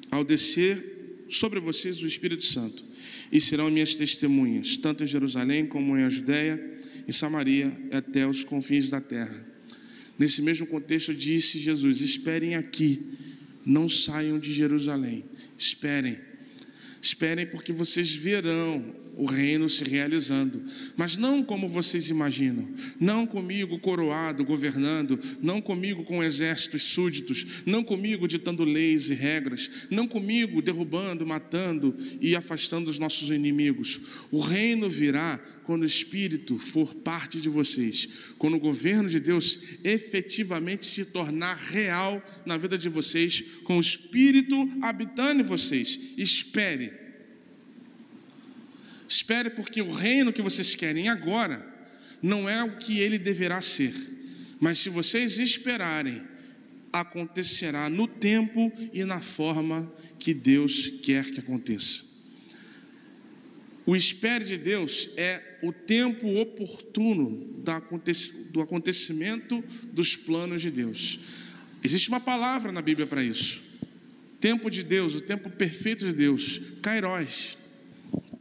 ao descer sobre vocês o Espírito Santo, e serão minhas testemunhas, tanto em Jerusalém como em Judeia, em Samaria e até os confins da terra. Nesse mesmo contexto disse Jesus: esperem aqui, não saiam de Jerusalém, esperem porque vocês verão o reino se realizando, mas não como vocês imaginam, não comigo coroado, governando, não comigo com exércitos súditos, não comigo ditando leis e regras, não comigo derrubando, matando e afastando os nossos inimigos. O reino virá quando o Espírito for parte de vocês, quando o governo de Deus efetivamente se tornar real na vida de vocês, com o Espírito habitando em vocês. Espere, porque o reino que vocês querem agora não é o que ele deverá ser, mas se vocês esperarem, acontecerá no tempo e na forma que Deus quer que aconteça. O espere de Deus é o tempo oportuno do acontecimento dos planos de Deus. Existe uma palavra na Bíblia para isso: tempo de Deus, o tempo perfeito de Deus, Kairos.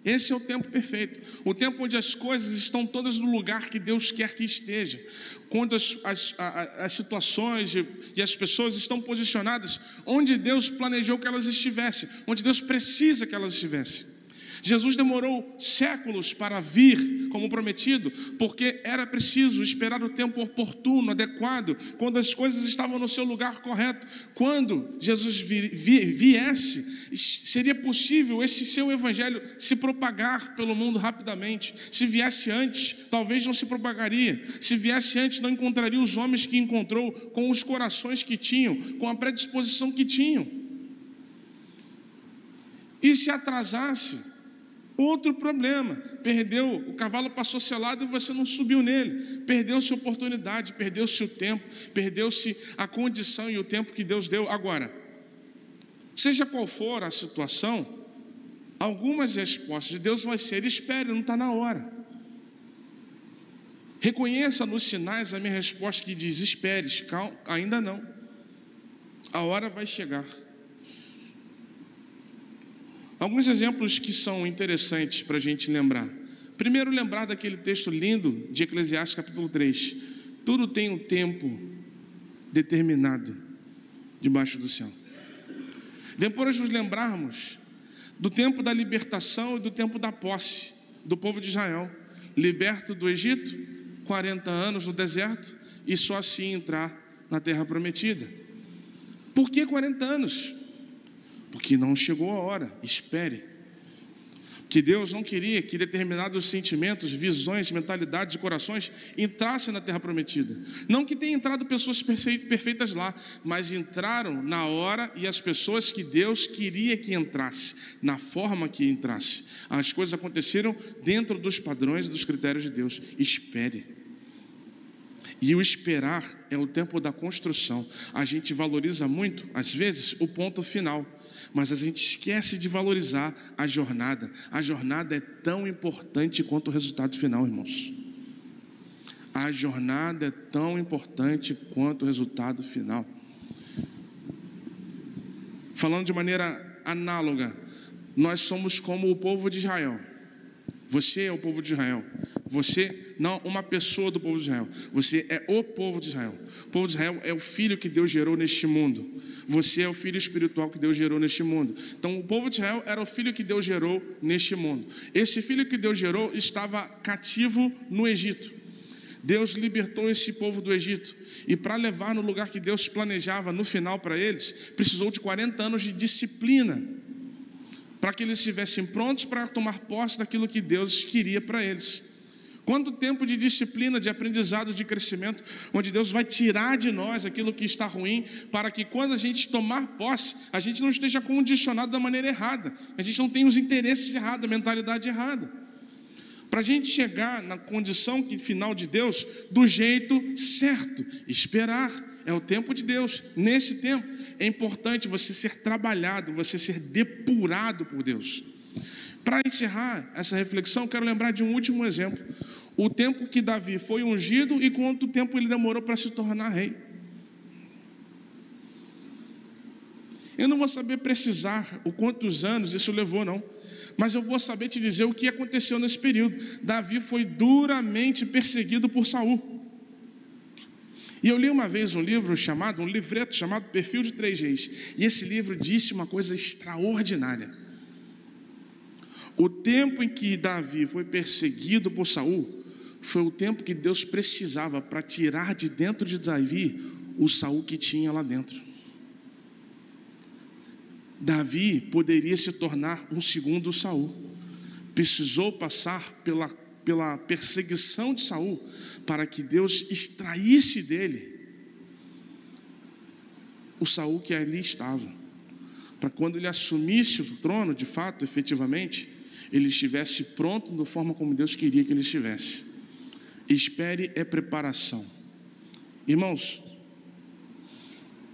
Esse é o tempo perfeito, o tempo onde as coisas estão todas no lugar que Deus quer que esteja, quando as situações e as pessoas estão posicionadas onde Deus planejou que elas estivessem, onde Deus precisa que elas estivessem. Jesus demorou séculos para vir como prometido, porque era preciso esperar o tempo oportuno, adequado, quando as coisas estavam no seu lugar correto. Quando Jesus viesse, seria possível esse seu evangelho se propagar pelo mundo rapidamente. Se viesse antes, talvez não se propagaria. Se viesse antes, não encontraria os homens que encontrou, com os corações que tinham, com a predisposição que tinham. E se atrasasse, outro problema, perdeu, o cavalo passou selado e você não subiu nele, perdeu-se a oportunidade, perdeu-se o tempo, perdeu-se a condição e o tempo que Deus deu. Agora, seja qual for a situação, algumas respostas de Deus vai ser: espere, não está na hora. Reconheça nos sinais a minha resposta que diz: espere, calma, ainda não, a hora vai chegar. Alguns exemplos que são interessantes para a gente lembrar. Primeiro, lembrar daquele texto lindo de Eclesiastes capítulo 3. Tudo tem um tempo determinado debaixo do céu. Depois nos lembrarmos do tempo da libertação e do tempo da posse do povo de Israel. Liberto do Egito, 40 anos no deserto, e só assim entrar na terra prometida. Por que 40 anos? Porque não chegou a hora. Espere. Que Deus não queria que determinados sentimentos, visões, mentalidades e corações entrassem na terra prometida. Não que tenha entrado pessoas perfeitas lá, mas entraram na hora e as pessoas que Deus queria que entrasse, na forma que entrasse. As coisas aconteceram dentro dos padrões e dos critérios de Deus. Espere. E o esperar é o tempo da construção. A gente valoriza muito, às vezes, o ponto final, mas a gente esquece de valorizar a jornada. A jornada é tão importante quanto o resultado final, irmãos. A jornada é tão importante quanto o resultado final. Falando de maneira análoga, nós somos como o povo de Israel. Você é o povo de Israel. Você não uma pessoa do povo de Israel. Você é o povo de Israel. O povo de Israel é o filho que Deus gerou neste mundo. Você é o filho espiritual que Deus gerou neste mundo. Então o povo de Israel era o filho que Deus gerou neste mundo. Esse filho que Deus gerou estava cativo no Egito. Deus libertou esse povo do Egito. E para levar no lugar que Deus planejava no final para eles, precisou de 40 anos de disciplina, para que eles estivessem prontos para tomar posse daquilo que Deus queria para eles. Quanto tempo de disciplina, de aprendizado, de crescimento, onde Deus vai tirar de nós aquilo que está ruim, para que quando a gente tomar posse, a gente não esteja condicionado da maneira errada, a gente não tenha os interesses errados, a mentalidade errada. Para a gente chegar na condição final de Deus, do jeito certo, esperar, é o tempo de Deus. Nesse tempo, é importante você ser trabalhado, você ser depurado por Deus. Para encerrar essa reflexão, quero lembrar de um último exemplo. O tempo que Davi foi ungido e quanto tempo ele demorou para se tornar rei. Eu não vou saber precisar o quantos anos isso levou, não. Mas eu vou saber te dizer o que aconteceu nesse período. Davi foi duramente perseguido por Saul. E eu li uma vez um livreto chamado Perfil de 3 Reis. E esse livro disse uma coisa extraordinária. O tempo em que Davi foi perseguido por Saul foi o tempo que Deus precisava para tirar de dentro de Davi o Saul que tinha lá dentro. Davi poderia se tornar um segundo Saul. Precisou passar pela perseguição de Saul para que Deus extraísse dele o Saul que ali estava, para quando ele assumisse o trono, de fato, efetivamente, ele estivesse pronto da forma como Deus queria que ele estivesse. Espere é preparação. Irmãos,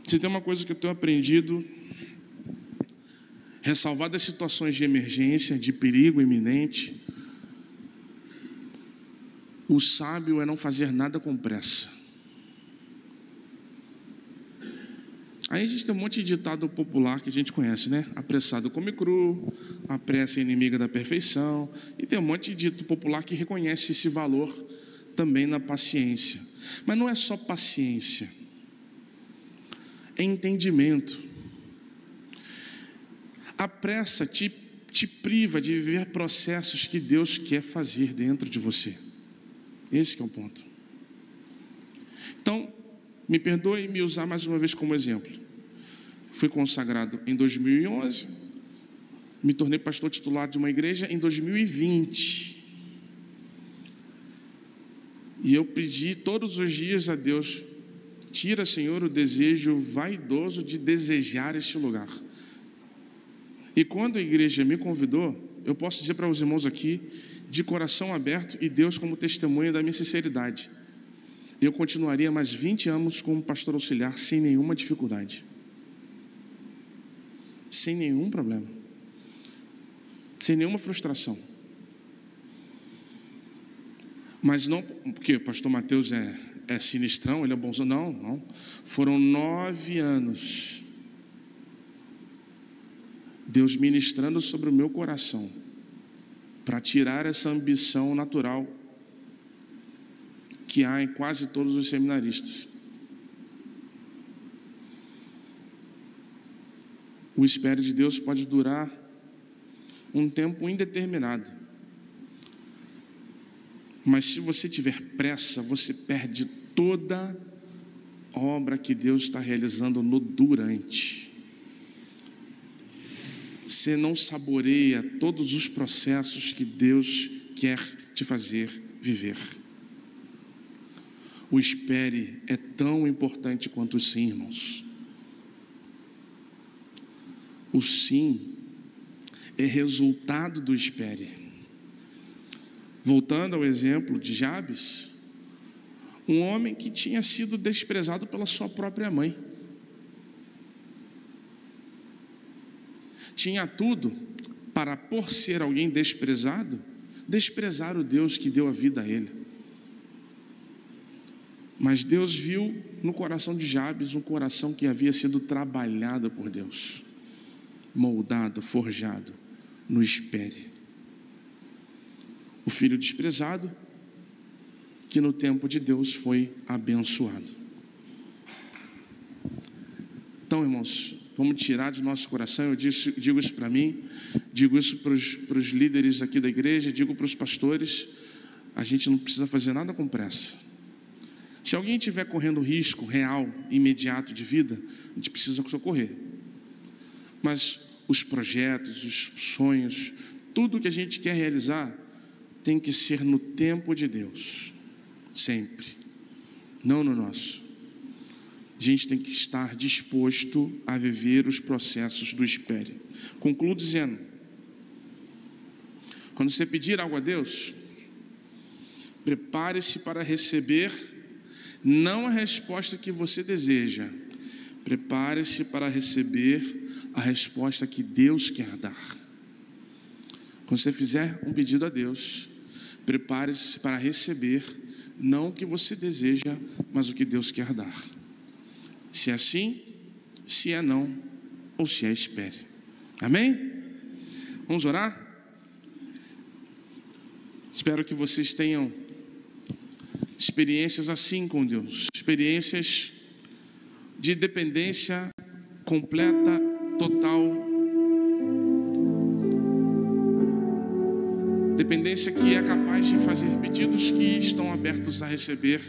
se tem uma coisa que eu tenho aprendido, ressalvar das situações de emergência, de perigo iminente, o sábio é não fazer nada com pressa. Aí existe um monte de ditado popular que a gente conhece, né? Apressado come cru, a pressa é inimiga da perfeição. E tem um monte de dito popular que reconhece esse valor também na paciência. Mas não é só paciência, é entendimento. A pressa te te priva de viver processos que Deus quer fazer dentro de você. Esse que é o ponto. Então, me perdoe me usar mais uma vez como exemplo. Fui consagrado em 2011, me tornei pastor titular de uma igreja em 2020. E eu pedi todos os dias a Deus: tira, Senhor, o desejo vaidoso de desejar este lugar. E quando a igreja me convidou, eu posso dizer para os irmãos aqui, de coração aberto e Deus como testemunha da minha sinceridade, eu continuaria mais 20 anos como pastor auxiliar sem nenhuma dificuldade, sem nenhum problema, sem nenhuma frustração. Mas não porque o pastor Mateus é sinistrão, ele é bonzão. Não. Foram 9 anos Deus ministrando sobre o meu coração para tirar essa ambição natural que há em quase todos os seminaristas. O espera de Deus pode durar um tempo indeterminado, mas se você tiver pressa, você perde toda a obra que Deus está realizando no durante. Você não saboreia todos os processos que Deus quer te fazer viver. O espere é tão importante quanto o sim, irmãos. O sim é resultado do espere. Voltando ao exemplo de Jabes, um homem que tinha sido desprezado pela sua própria mãe. Tinha tudo para, por ser alguém desprezado, desprezar o Deus que deu a vida a ele. Mas Deus viu no coração de Jabes um coração que havia sido trabalhado por Deus, moldado, forjado no espere. O filho desprezado, que no tempo de Deus foi abençoado. Então, irmãos, vamos tirar de nosso coração. Eu digo isso para mim, digo isso para os líderes aqui da igreja, digo para os pastores: a gente não precisa fazer nada com pressa. Se alguém estiver correndo risco real, imediato de vida, a gente precisa socorrer. Mas os projetos, os sonhos, tudo que a gente quer realizar tem que ser no tempo de Deus, sempre, não no nosso. A gente tem que estar disposto a viver os processos do espere. Concluo dizendo: quando você pedir algo a Deus, prepare-se para receber não a resposta que você deseja, prepare-se para receber a resposta que Deus quer dar. Quando você fizer um pedido a Deus, prepare-se para receber não o que você deseja, mas o que Deus quer dar. Se é sim, se é não, ou se é espere. Amém? Vamos orar? Espero que vocês tenham experiências assim com Deus, experiências de dependência completa, total, dependência que é capaz de fazer pedidos que estão abertos a receber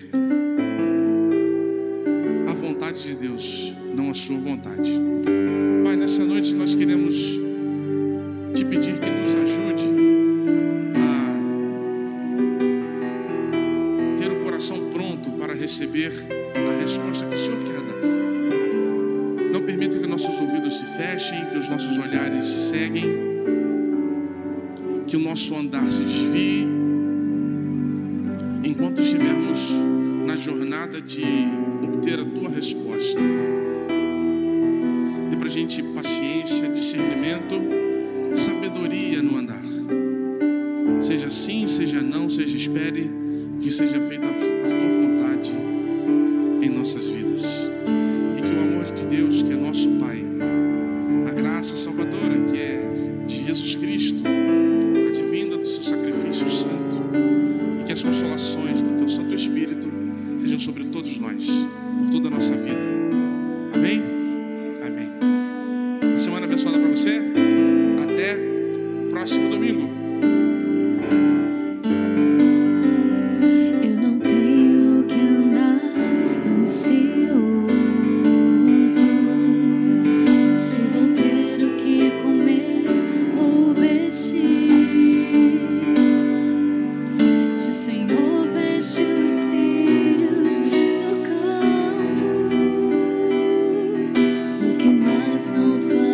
a vontade de Deus, não a sua vontade. Pai, nessa noite nós queremos te pedir que nos ajude a ter o coração pronto para receber a resposta que o Senhor quer dar. Não permita que nossos ouvidos se fechem, que os nossos olhares se ceguem, que o nosso andar se desvie, enquanto estivermos na jornada de obter a tua resposta. Dê pra gente paciência, discernimento, sabedoria no andar. Seja sim, seja não, seja espere, que seja feita a tua vontade em nossas vidas. E que o amor de Deus, que é nosso Pai, a graça salvadora, que é de Jesus Cristo, advinda do seu sacrifício santo, e que as consolações do teu Santo Espírito sejam sobre todos nós, por toda a nossa vida. Amém? Amém. Uma semana abençoada para você. Até próximo domingo. Eu não tenho que andar ansioso, se vou ter o que comer ou vestir. Se o Senhor veste os lírios do campo, o que mais não faz